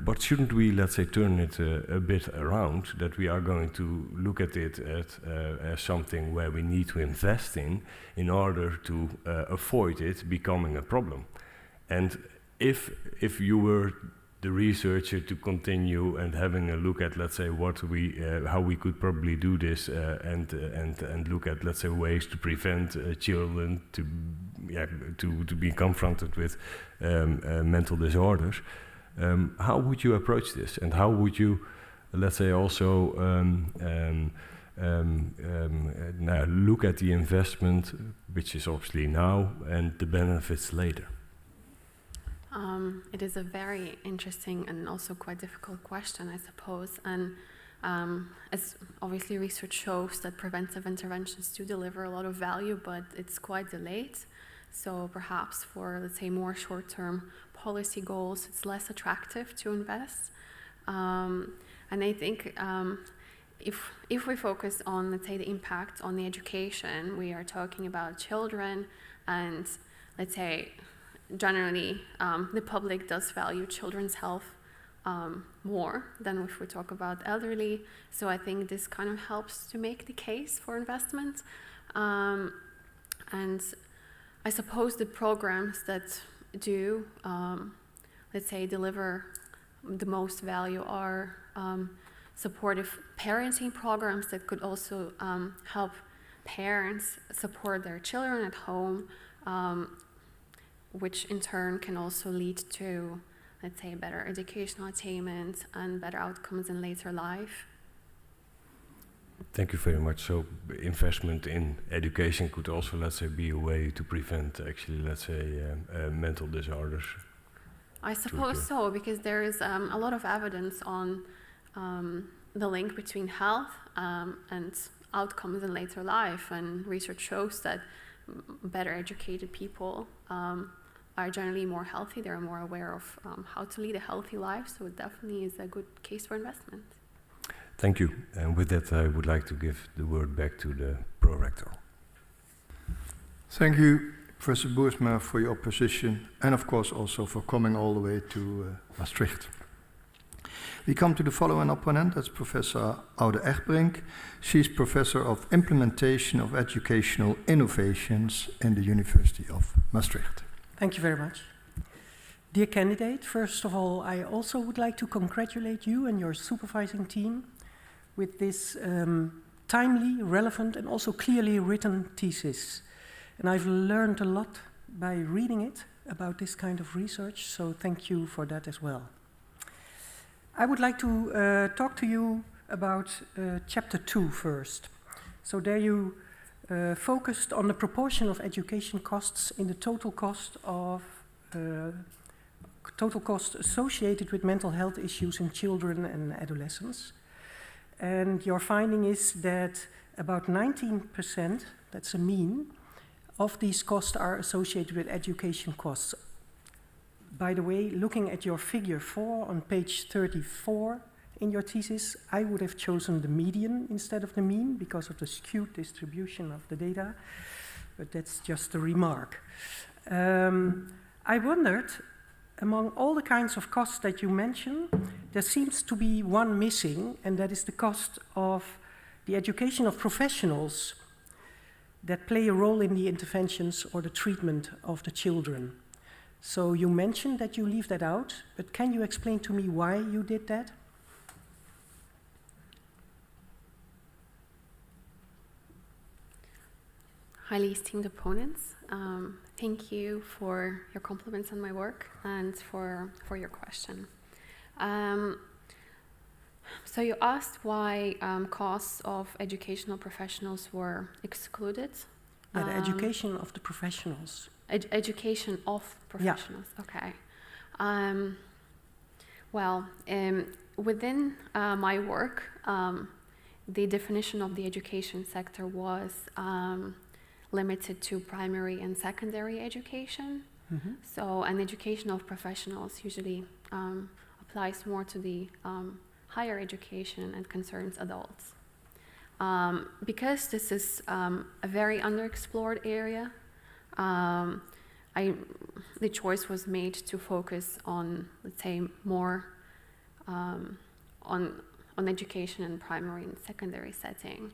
But shouldn't we, let's say, turn it a bit around, that we are going to look at it as something where we need to invest in order to avoid it becoming a problem? And if you were the researcher to continue and having a look at, let's say, how we could probably do this and look at, let's say, ways to prevent children to be confronted with mental disorders. How would you approach this, and how would you, let's say, also look at the investment, which is obviously now, and the benefits later? It is a very interesting and also quite difficult question, I suppose. And as obviously research shows that preventive interventions do deliver a lot of value, but it's quite delayed. So perhaps for, let's say, more short-term policy goals, it's less attractive to invest. And I think if we focus on, let's say, the impact on the education, we are talking about children, and let's say, generally, the public does value children's health more than if we talk about elderly. So I think this kind of helps to make the case for investment. And I suppose the programs that do, let's say, deliver the most value are supportive parenting programs that could also help parents support their children at home, which in turn can also lead to, let's say, better educational attainment and better outcomes in later life. Thank you very much. So investment in education could also, let's say, be a way to prevent, actually, let's say, mental disorders. I suppose so, because there is a lot of evidence on the link between health and outcomes in later life, and research shows that better educated people are generally more healthy. They're more aware of how to lead a healthy life, so it definitely is a good case for investment. Thank you. And with that, I would like to give the word back to the Pro-Rector. Thank you, Professor Boersma, for your position, and of course also for coming all the way to Maastricht. We come to the following opponent, that's Professor Aude Egbrink. She's Professor of Implementation of Educational Innovations in the University of Maastricht. Thank you very much. Dear candidate, first of all, I also would like to congratulate you and your supervising team with this timely, relevant, and also clearly written thesis. And I've learned a lot by reading it about this kind of research, so thank you for that as well. I would like to talk to you about chapter 2 first. So there you focused on the proportion of education costs in the total cost associated with mental health issues in children and adolescents. And your finding is that about 19%, that's a mean, of these costs are associated with education costs. By the way, looking at your figure 4 on page 34 in your thesis, I would have chosen the median instead of the mean because of the skewed distribution of the data, but that's just a remark. I wondered, among all the kinds of costs that you mention, there seems to be one missing, and that is the cost of the education of professionals that play a role in the interventions or the treatment of the children. So you mentioned that you leave that out, but can you explain to me why you did that? Highly esteemed opponents, thank you for your compliments on my work and for your question. So you asked why costs of educational professionals were excluded. Yeah, the education of the professionals. Education of professionals, okay. Within my work, the definition of the education sector was limited to primary and secondary education. Mm-hmm. So an education of professionals usually applies more to the higher education and concerns adults. Because this is a very underexplored area, the choice was made to focus on, let's say, more on education in primary and secondary setting.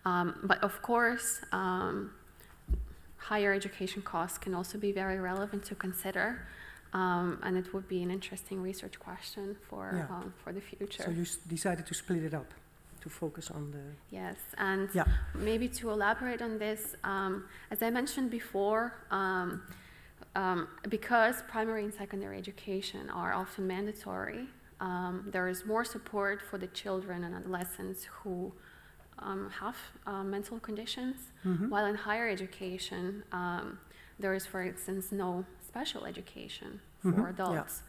But of course, higher education costs can also be very relevant to consider, and it would be an interesting research question for the future. So you decided to split it up, to focus on the... Yes, and maybe to elaborate on this, as I mentioned before, because primary and secondary education are often mandatory, there is more support for the children and adolescents who have mental conditions, while in higher education, there is, for instance, no special education for adults,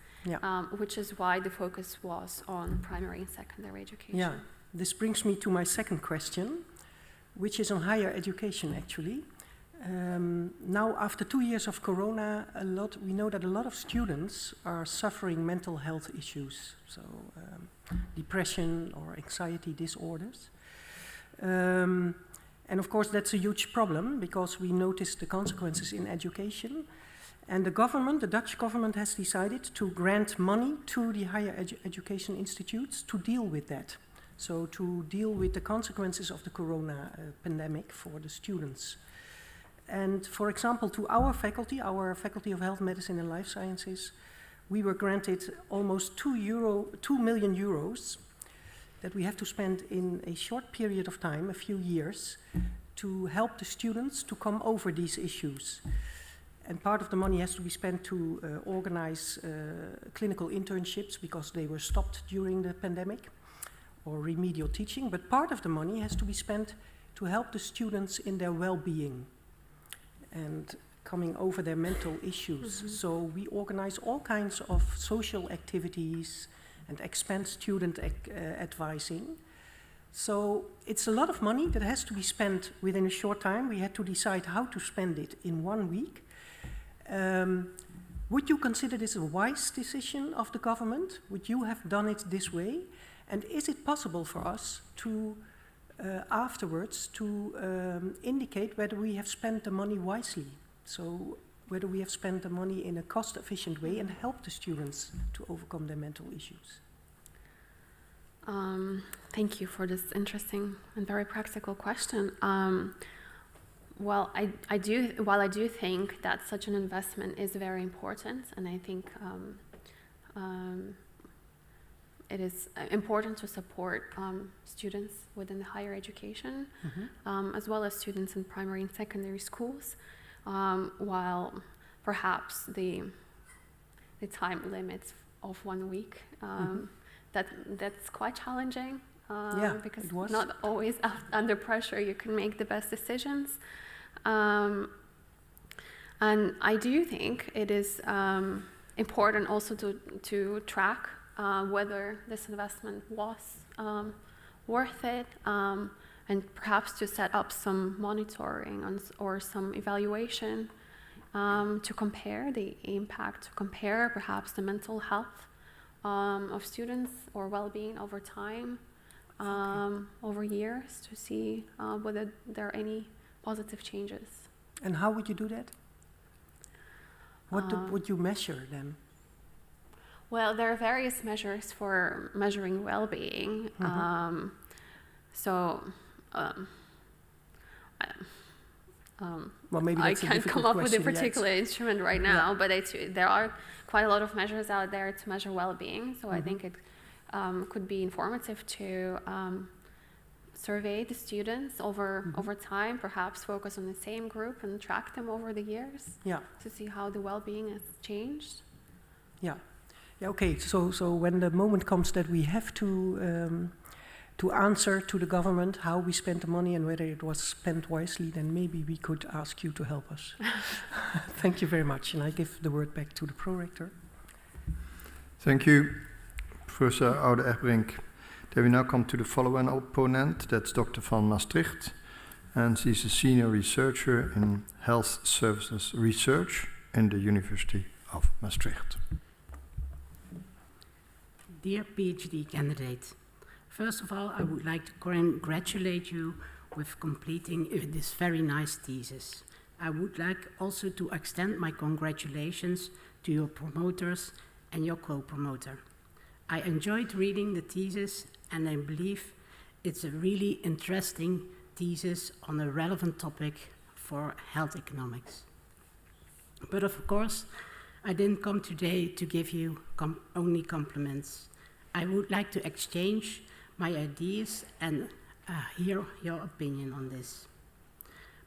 which is why the focus was on primary and secondary education. Yeah, this brings me to my second question, which is on higher education, actually. Now, after 2 years of Corona, we know that a lot of students are suffering mental health issues, so depression or anxiety disorders. And of course, that's a huge problem because we notice the consequences in education. And the Dutch government has decided to grant money to the higher education institutes to deal with that. So to deal with the consequences of the Corona pandemic for the students. And for example, to our Faculty of Health, Medicine and Life Sciences, we were granted almost 2 million euros that we have to spend in a short period of time, a few years, to help the students to come over these issues. And part of the money has to be spent to organize clinical internships because they were stopped during the pandemic, or remedial teaching, but part of the money has to be spent to help the students in their well-being and coming over their mental issues. So we organize all kinds of social activities and expand student advising. So it's a lot of money that has to be spent within a short time. We had to decide how to spend it in 1 week. Would you consider this a wise decision of the government? Would you have done it this way? And is it possible for us to afterwards to indicate whether we have spent the money wisely? So whether we have spent the money in a cost-efficient way and help the students to overcome their mental issues? Thank you for this interesting and very practical question. While I do think that such an investment is very important, and I think it is important to support students within the higher education, as well as students in primary and secondary schools, while perhaps the time limits of 1 week, that's quite challenging, because not always under pressure you can make the best decisions. And I do think it is important also to track whether this investment was worth it, and perhaps to set up some monitoring or some evaluation to compare the impact, to compare perhaps the mental health of students or well-being over time, over years, to see whether there are any positive changes. And how would you do that? What would you measure then? Well, there are various measures for measuring well-being. Well, maybe I can't come up with a particular instrument right now, but there are quite a lot of measures out there to measure well-being. So I think it could be informative to survey the students over time, perhaps focus on the same group and track them over the years to see how the well-being has changed. Yeah, Yeah, okay, so when the moment comes that we have to answer to the government how we spent the money and whether it was spent wisely, then maybe we could ask you to help us. Thank you very much, and I give the word back to the Pro-Rector. Thank you, Professor Oude-Egbrink. Then we now come to the following opponent, that's Dr. van Maastricht, and she's a senior researcher in health services research in the University of Maastricht. Dear PhD candidate, first of all, I would like to congratulate you with completing this very nice thesis. I would like also to extend my congratulations to your promoters and your co-promoter. I enjoyed reading the thesis, and I believe it's a really interesting thesis on a relevant topic for health economics. But of course, I didn't come today to give you only compliments. I would like to exchange my ideas and hear your opinion on this.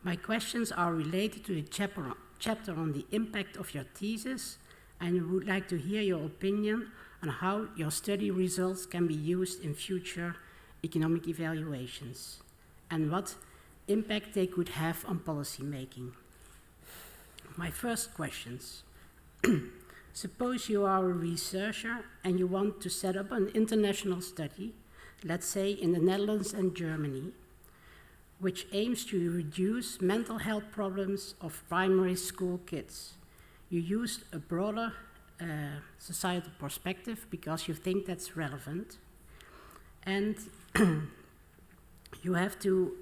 My questions are related to the chapter on the impact of your thesis, and I would like to hear your opinion on how your study results can be used in future economic evaluations, and what impact they could have on policy making. My first questions. Suppose you are a researcher and you want to set up an international study, let's say in the Netherlands and Germany, which aims to reduce mental health problems of primary school kids. You used a broader societal perspective because you think that's relevant. And you have to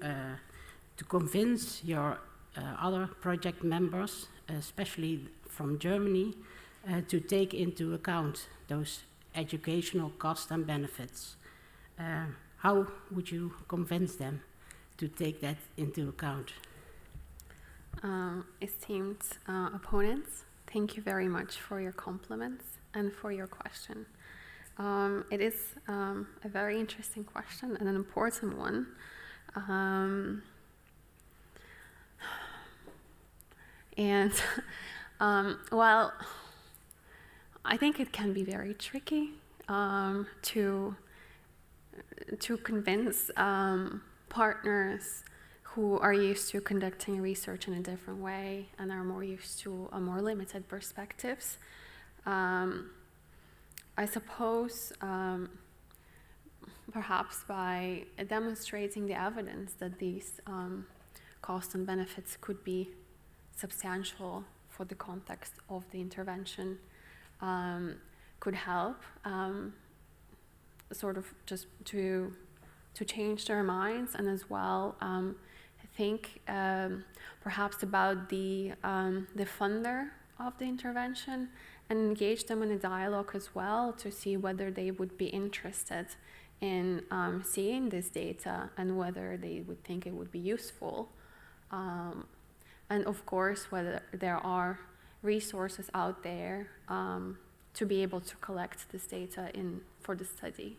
convince your other project members, especially from Germany, to take into account those educational costs and benefits. How would you convince them to take that into account? Esteemed opponents, thank you very much for your compliments and for your question. It is a very interesting question and an important one. Well, I think it can be very tricky to convince partners who are used to conducting research in a different way and are more used to a more limited perspectives. I suppose perhaps by demonstrating the evidence that these costs and benefits could be substantial for the context of the intervention could help sort of just to change their minds, and as well think perhaps about the funder of the intervention and engage them in a dialogue as well to see whether they would be interested in seeing this data and whether they would think it would be useful. And of course, whether there are resources out there to be able to collect this data for the study.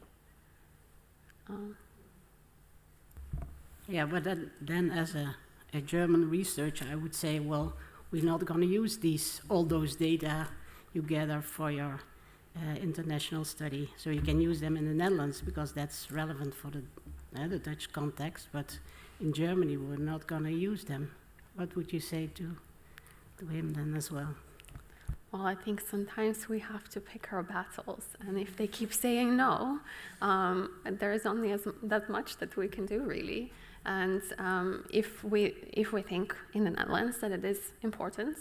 Yeah, but then as a German researcher, I would say, well, we're not going to use all those data you gather for your international study. So you can use them in the Netherlands because that's relevant for the Dutch context, but in Germany we're not going to use them. What would you say to him then as well? Well, I think sometimes we have to pick our battles, and if they keep saying no, there is only that much that we can do, really. And if we think in the Netherlands that it is important,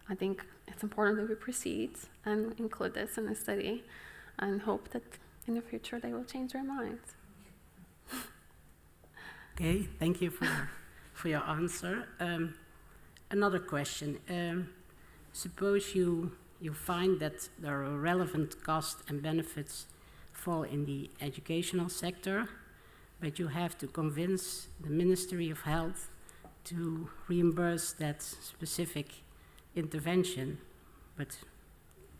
I think it's important that we proceed and include this in the study, and hope that in the future they will change their minds. Okay, thank you for your answer. Another question. Suppose you find that there are relevant costs and benefits fall in the educational sector, but you have to convince the Ministry of Health to reimburse that specific intervention, but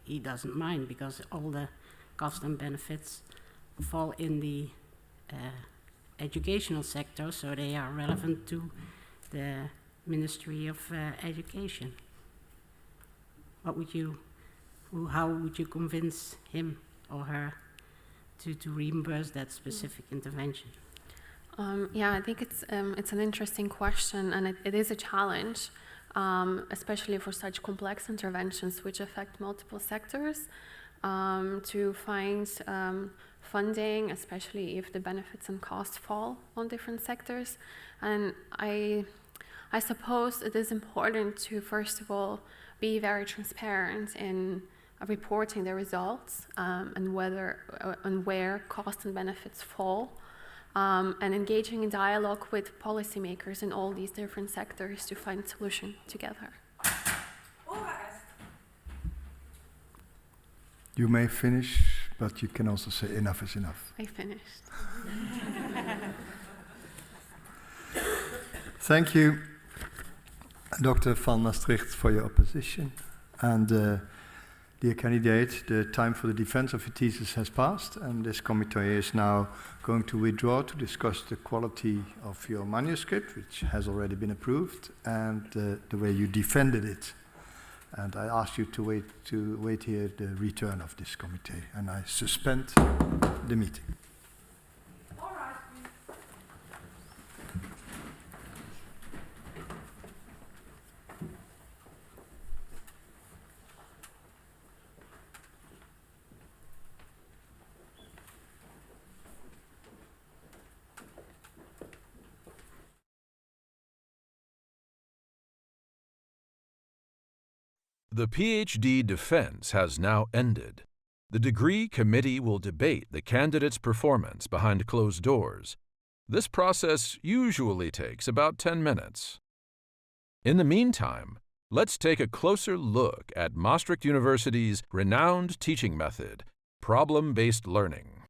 he doesn't mind because all the costs and benefits fall in the educational sector, so they are relevant to the Ministry of Education. What would you how would you convince him or her to reimburse that specific intervention? Yeah, I think it's an interesting question, and it is a challenge, especially for such complex interventions which affect multiple sectors, to find funding, especially if the benefits and costs fall on different sectors. And I suppose it is important to, first of all, be very transparent in reporting the results and where costs and benefits fall. And engaging in dialogue with policymakers in all these different sectors to find a solution together. You may finish, but you can also say enough is enough. I finished. Thank you, Dr. van Maastricht, for your opposition. And dear candidate, the time for the defense of your thesis has passed, and this committee is now going to withdraw to discuss the quality of your manuscript, which has already been approved, and the way you defended it. And I ask you to wait here the return of this committee, and I suspend the meeting. The PhD defense has now ended. The degree committee will debate the candidate's performance behind closed doors. This process usually takes about 10 minutes. In the meantime, let's take a closer look at Maastricht University's renowned teaching method, problem-based learning.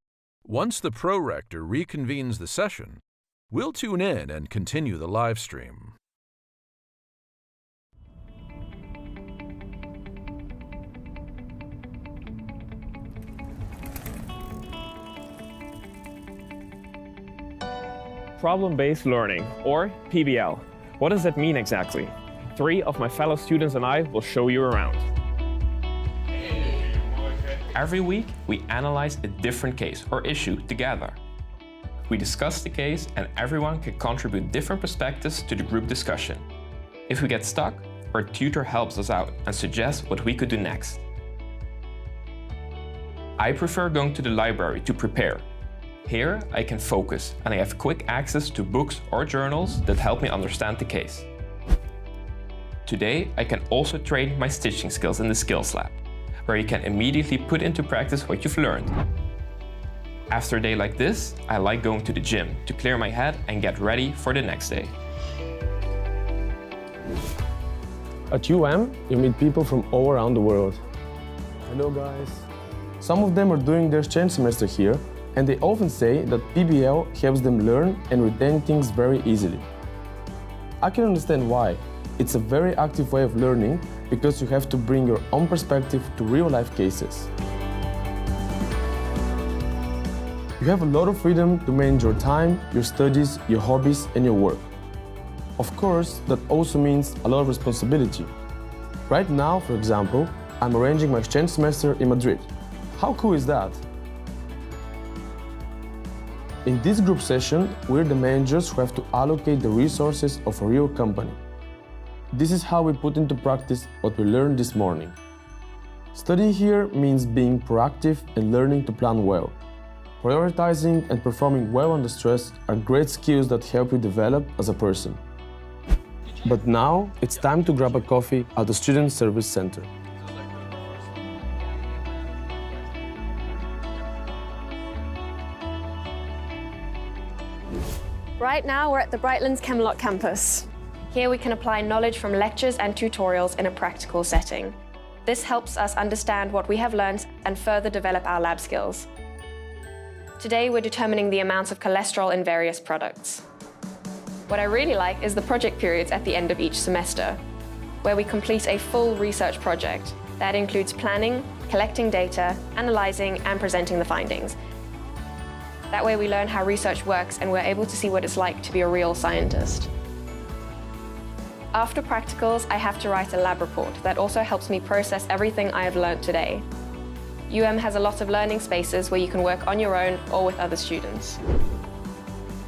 Once the pro-rector reconvenes the session, we'll tune in and continue the live stream. Problem-based learning, or PBL. What does that mean exactly? 3 of my fellow students and I will show you around. Every week, we analyze a different case or issue together. We discuss the case and everyone can contribute different perspectives to the group discussion. If we get stuck, our tutor helps us out and suggests what we could do next. I prefer going to the library to prepare. Here, I can focus and I have quick access to books or journals that help me understand the case. Today, I can also train my stitching skills in the Skills Lab, where you can immediately put into practice what you've learned. After a day like this, I like going to the gym to clear my head and get ready for the next day. At UM, you meet people from all around the world. Hello guys. Some of them are doing their exchange semester here, and they often say that PBL helps them learn and retain things very easily. I can understand why. It's a very active way of learning because you have to bring your own perspective to real-life cases. You have a lot of freedom to manage your time, your studies, your hobbies, and your work. Of course, that also means a lot of responsibility. Right now, for example, I'm arranging my exchange semester in Madrid. How cool is that? In this group session, we're the managers who have to allocate the resources of a real company. This is how we put into practice what we learned this morning. Studying here means being proactive and learning to plan well. Prioritizing and performing well under stress are great skills that help you develop as a person. But now, it's time to grab a coffee at the Student Service Center. Right now, we're at the Brightlands Camelot campus. Here we can apply knowledge from lectures and tutorials in a practical setting. This helps us understand what we have learned and further develop our lab skills. Today, we're determining the amounts of cholesterol in various products. What I really like is the project periods at the end of each semester, where we complete a full research project that includes planning, collecting data, analyzing, and presenting the findings. That way we learn how research works and we're able to see what it's like to be a real scientist. After practicals, I have to write a lab report that also helps me process everything I have learned today. has a lot of learning spaces where you can work on your own or with other students.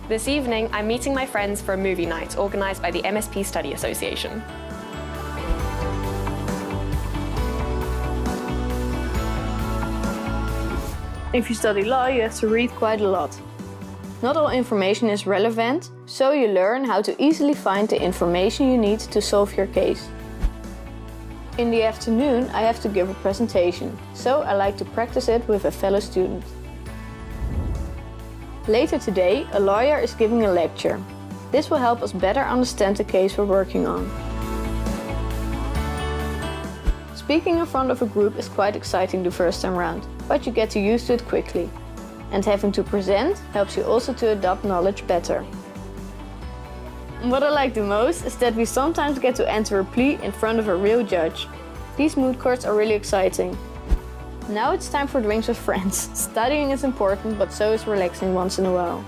This evening, I'm meeting my friends for a movie night organised by the MSP Study Association. If you study law, you have to read quite a lot. Not all information is relevant, so you learn how to easily find the information you need to solve your case. In the afternoon, I have to give a presentation, so I like to practice it with a fellow student. Later today, a lawyer is giving a lecture. This will help us better understand the case we're working on. Speaking in front of a group is quite exciting the first time round, but you get used to it quickly. And having to present helps you also to adopt knowledge better. What I like the most is that we sometimes get to enter a plea in front of a real judge. These moot courts are really exciting. Now it's time for drinks with friends. Studying is important, but so is relaxing once in a while.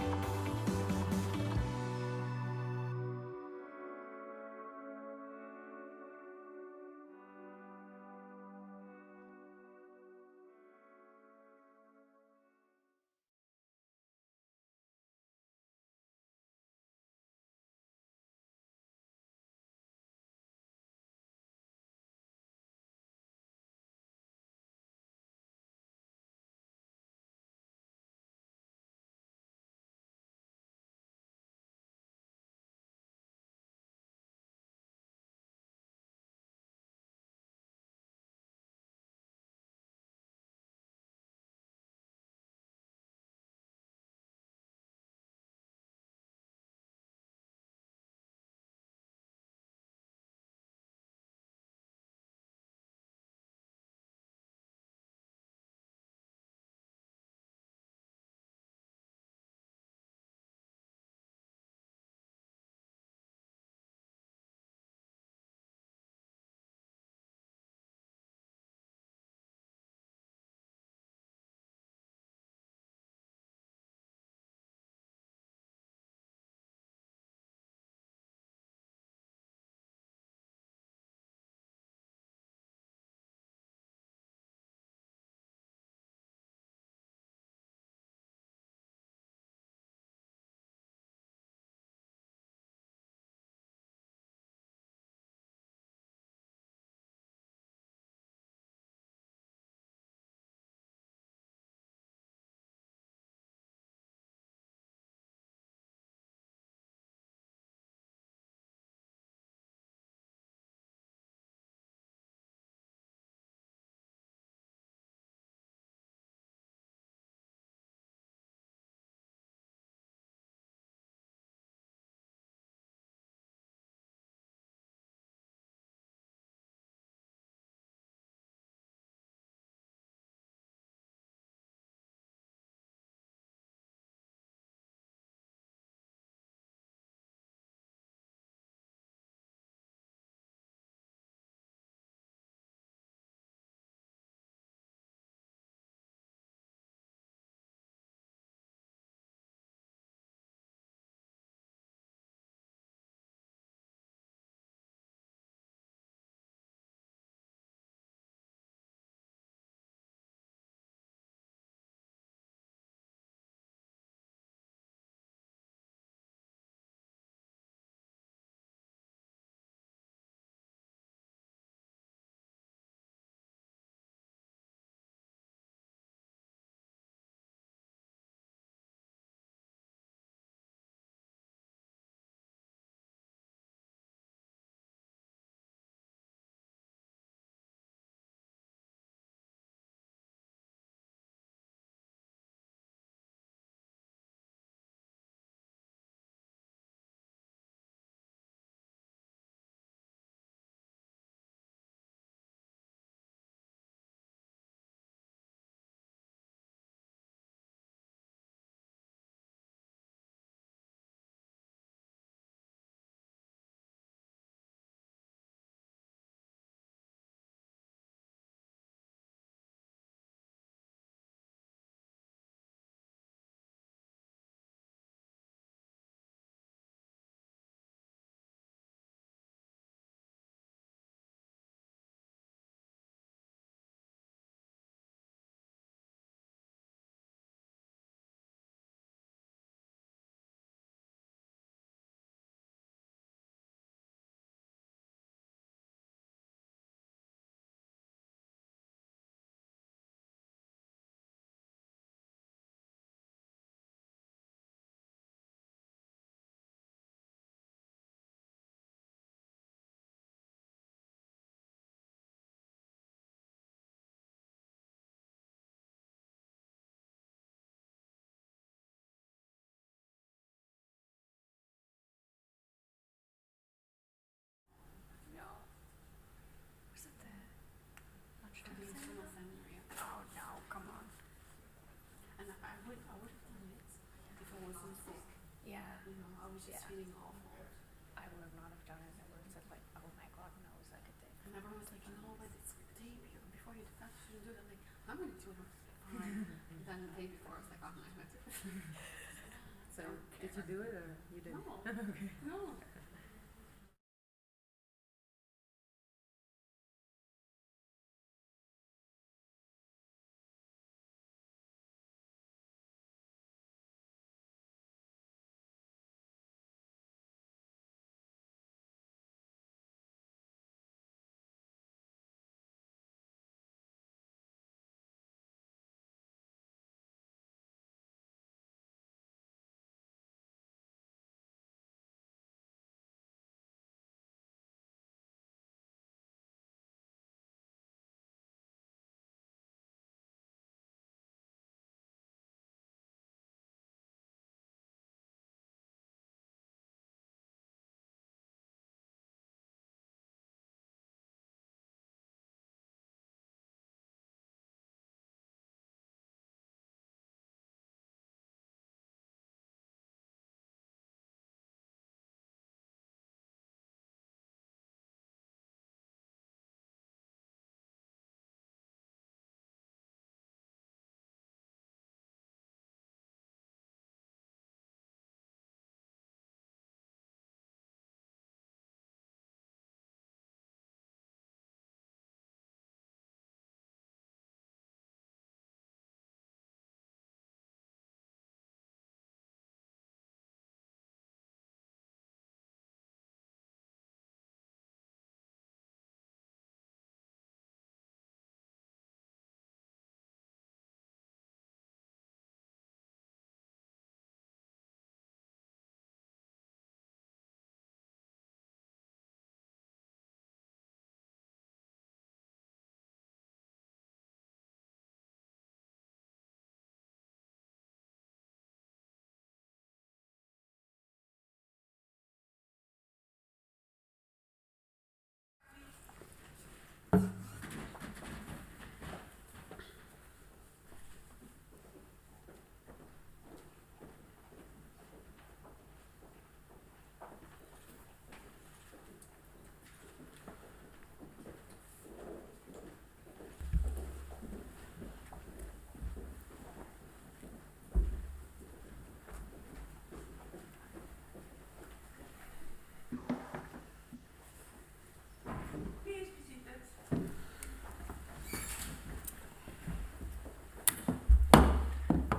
wasn't sick. Yeah. You know, I was just feeling awful. I would not have done it. I would have said like, oh my God, no, it's like a day. And everyone was like, no, but it's the day before you shouldn't do it. I'm like, I'm going to do it. Fine. And then the day before, I was like, oh, I'm not going to do it. So, did you do it or you didn't? No. Okay. No.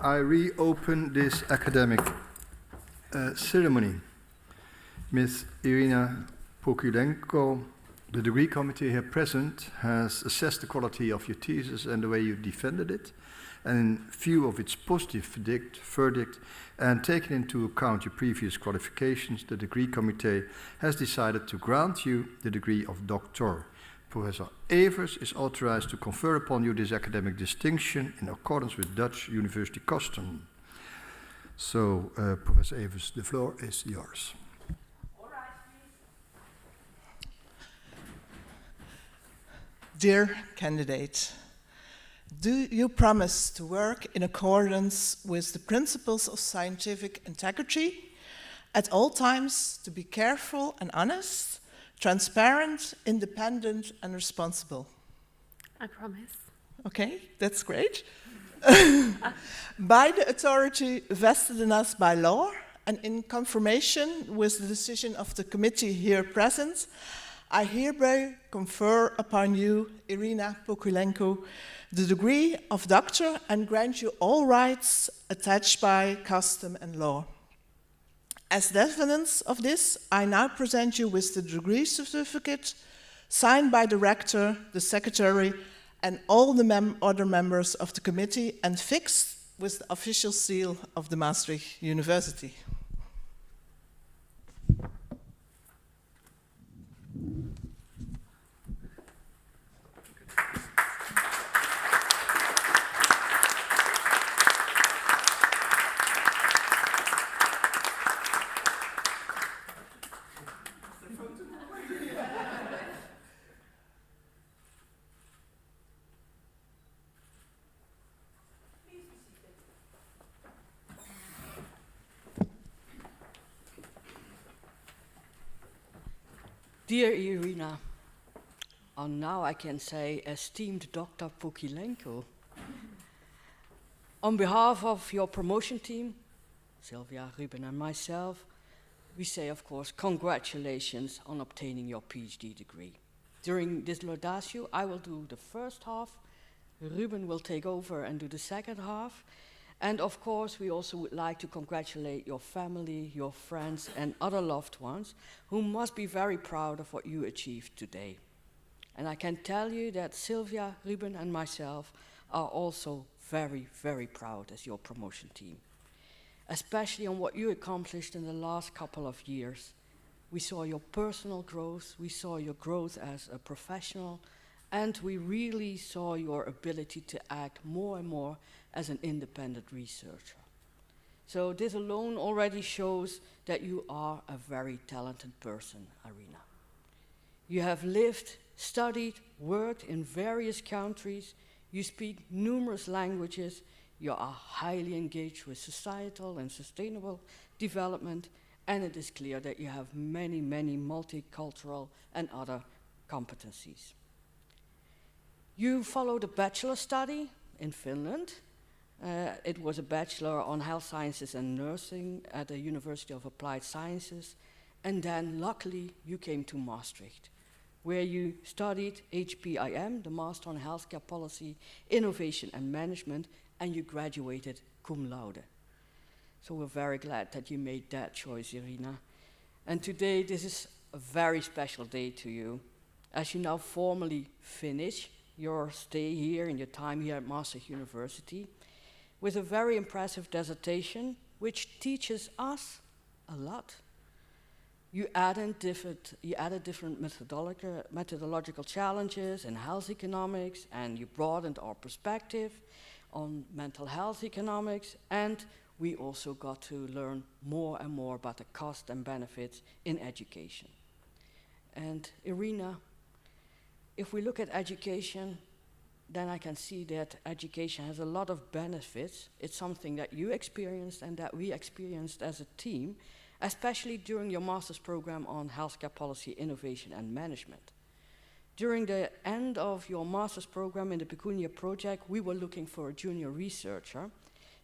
I reopen this academic ceremony. Ms. Irina Pokhilenko, the degree committee here present, has assessed the quality of your thesis and the way you defended it, and in view of its positive verdict and taking into account your previous qualifications, the degree committee has decided to grant you the degree of doctor. Professor Evers is authorized to confer upon you this academic distinction in accordance with Dutch university custom. So, Professor Evers, the floor is yours. All right, please. Dear candidate, do you promise to work in accordance with the principles of scientific integrity, at all times to be careful and honest, transparent, independent, and responsible? I promise. Okay, that's great. By the authority vested in us by law and in confirmation with the decision of the committee here present, I hereby confer upon you, Irina Pokhilenko, the degree of doctor and grant you all rights attached by custom and law. As evidence of this, I now present you with the degree certificate signed by the rector, the secretary, and all the other members of the committee and fixed with the official seal of the Maastricht University. Dear Irina, and now I can say esteemed Dr. Pokhilenko, on behalf of your promotion team, Sylvia, Ruben and myself, we say, of course, congratulations on obtaining your PhD degree. During this laudatio, I will do the first half, Ruben will take over and do the second half, and of course, we also would like to congratulate your family, your friends, and other loved ones who must be very proud of what you achieved today. And I can tell you that Sylvia, Ruben, and myself are also very, very proud as your promotion team, especially on what you accomplished in the last couple of years. We saw your personal growth, we saw your growth as a professional, and we really saw your ability to act more and more as an independent researcher. So this alone already shows that you are a very talented person, Irina. You have lived, studied, worked in various countries, you speak numerous languages, you are highly engaged with societal and sustainable development, and it is clear that you have many, many multicultural and other competencies. You followed a bachelor study in Finland. It was a bachelor on health sciences and nursing at the University of Applied Sciences, and then luckily you came to Maastricht, where you studied HPIM, the Master on Healthcare Policy, Innovation and Management, and you graduated cum laude. So we're very glad that you made that choice, Irina. And today, this is a very special day to you, as you now formally finish your stay here and your time here at Maastricht University with a very impressive dissertation, which teaches us a lot. You added different methodological challenges in health economics, and you broadened our perspective on mental health economics, and we also got to learn more and more about the cost and benefits in education. And Irina, if we look at education, then I can see that education has a lot of benefits. It's something that you experienced and that we experienced as a team, especially during your master's program on healthcare policy, innovation and management. During the end of your master's program in the Pecunia project, we were looking for a junior researcher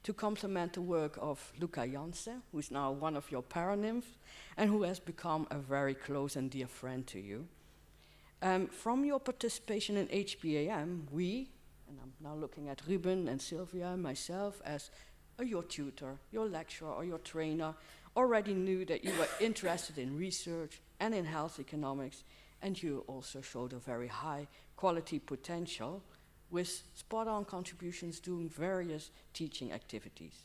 to complement the work of Luca Janse, who is now one of your paranymphs, and who has become a very close and dear friend to you. From your participation in HPAM, we, and I'm now looking at Ruben and Sylvia and myself as your tutor, your lecturer, or your trainer, already knew that you were interested in research and in health economics, and you also showed a very high quality potential with spot-on contributions doing various teaching activities.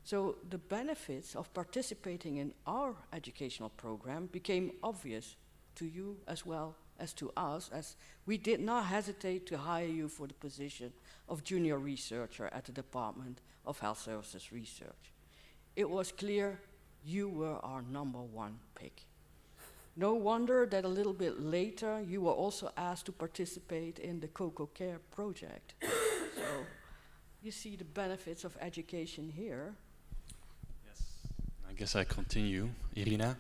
So the benefits of participating in our educational program became obvious to you as well as to us, as we did not hesitate to hire you for the position of junior researcher at the Department of Health Services Research. It was clear you were our #1 pick. No wonder that a little bit later you were also asked to participate in the Coco Care project. So you see the benefits of education here. Yes, I guess I continue, Irina.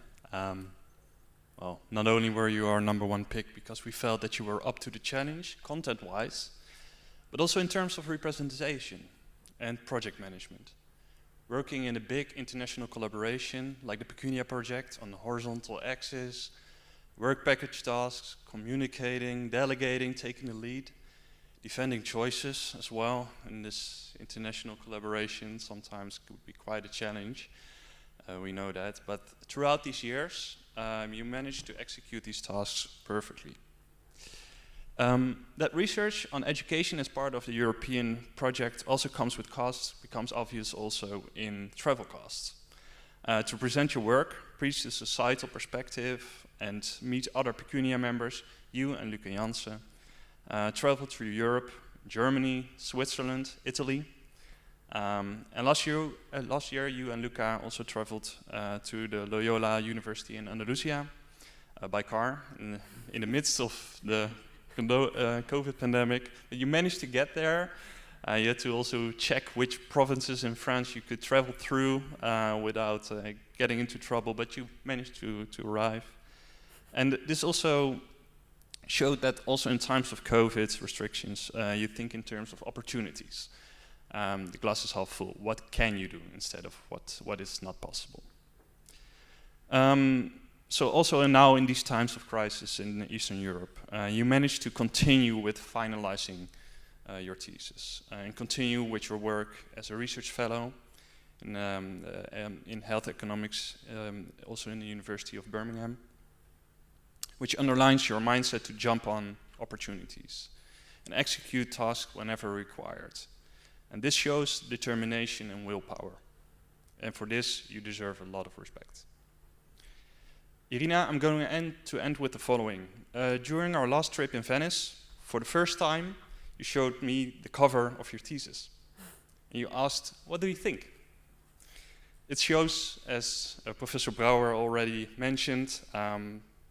Well, not only were you our #1 pick because we felt that you were up to the challenge, content-wise, but also in terms of representation and project management. Working in a big international collaboration like the Pecunia project on the horizontal axis, work package tasks, communicating, delegating, taking the lead, defending choices as well in this international collaboration sometimes could be quite a challenge. We know that, but throughout these years, you managed to execute these tasks perfectly. That research on education as part of the European project also comes with costs, becomes obvious also in travel costs. To present your work, preach the societal perspective, and meet other Pecunia members, you and Luca Janse traveled through Europe, Germany, Switzerland, Italy. And last year, you and Luca also traveled to the Loyola University in Andalusia by car in the midst of the COVID pandemic. But you managed to get there. You had to also check which provinces in France you could travel through without getting into trouble, but you managed to arrive. And this also showed that also in times of COVID restrictions, you think in terms of opportunities. The glass is half full. What can you do instead of what is not possible? So also now in these times of crisis in Eastern Europe, you managed to continue with finalizing your thesis and continue with your work as a research fellow in health economics, also in the University of Birmingham, which underlines your mindset to jump on opportunities and execute tasks whenever required. And this shows determination and willpower. And for this, you deserve a lot of respect. Irina, I'm going to end with the following. During our last trip in Venice, for the first time, you showed me the cover of your thesis. And you asked, what do you think? It shows, as Professor Brouwer already mentioned,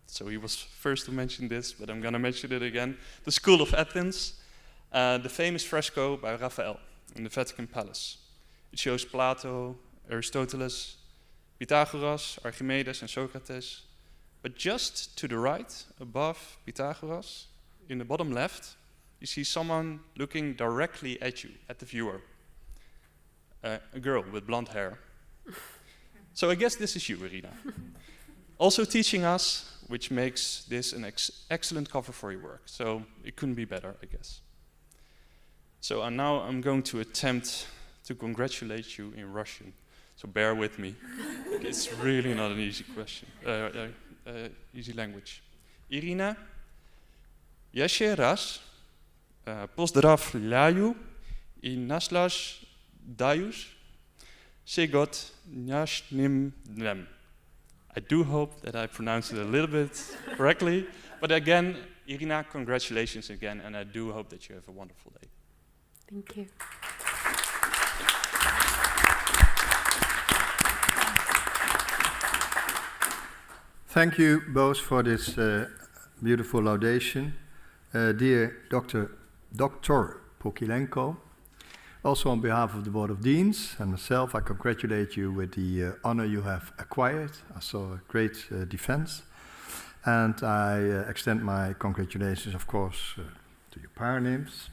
so he was first to mention this, but I'm going to mention it again, the School of Athens, the famous fresco by Raphael in the Vatican Palace. It shows Plato, Aristoteles, Pythagoras, Archimedes, and Socrates. But just to the right, above Pythagoras, in the bottom left, you see someone looking directly at you, at the viewer. A girl with blonde hair. So I guess this is you, Irina. Also teaching us, which makes this an excellent cover for your work. So it couldn't be better, I guess. So now I'm going to attempt to congratulate you in Russian. So bear with me. It's really not an easy question, easy language. Irina, я ще раз поздравляю и наслаждаюсь сегодняшним днем. I do hope that I pronounced it a little bit correctly, but again, Irina, congratulations again, and I do hope that you have a wonderful day. Thank you. Thank you both for this beautiful laudation. Dear Dr. Pokhilenko, also on behalf of the Board of Deans and myself, I congratulate you with the honor you have acquired. I saw a great defense. And I extend my congratulations, of course, to your parents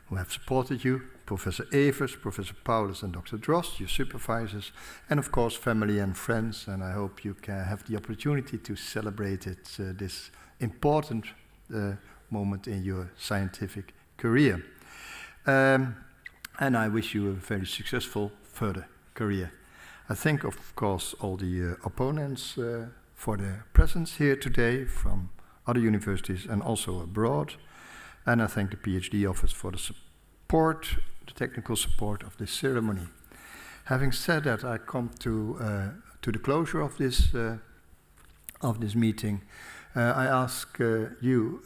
who have supported you, Professor Evers, Professor Paulus, and Dr. Drost, your supervisors, and of course family and friends, and I hope you can have the opportunity to celebrate it, this important moment in your scientific career. And I wish you a very successful further career. I thank, of course, all the opponents for their presence here today from other universities and also abroad. And I thank the PhD office for the support, the technical support of this ceremony. Having said that, I come to the closure of this meeting. I ask you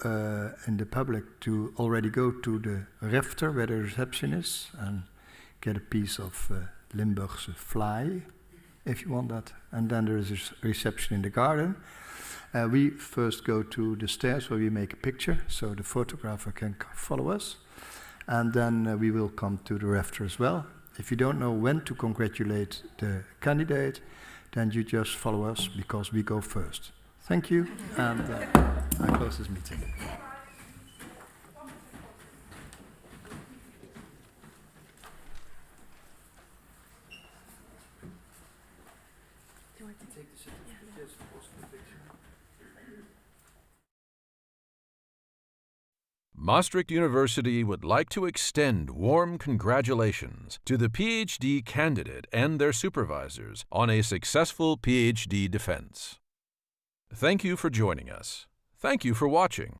in the public to already go to the refter where the reception is and get a piece of Limburgse fly, if you want that. And then there is a reception in the garden. We first go to the stairs where we make a picture, so the photographer can follow us. And then we will come to the refter as well. If you don't know when to congratulate the candidate, then you just follow us because we go first. Thank you, and I close this meeting. Maastricht University would like to extend warm congratulations to the PhD candidate and their supervisors on a successful PhD defense. Thank you for joining us. Thank you for watching.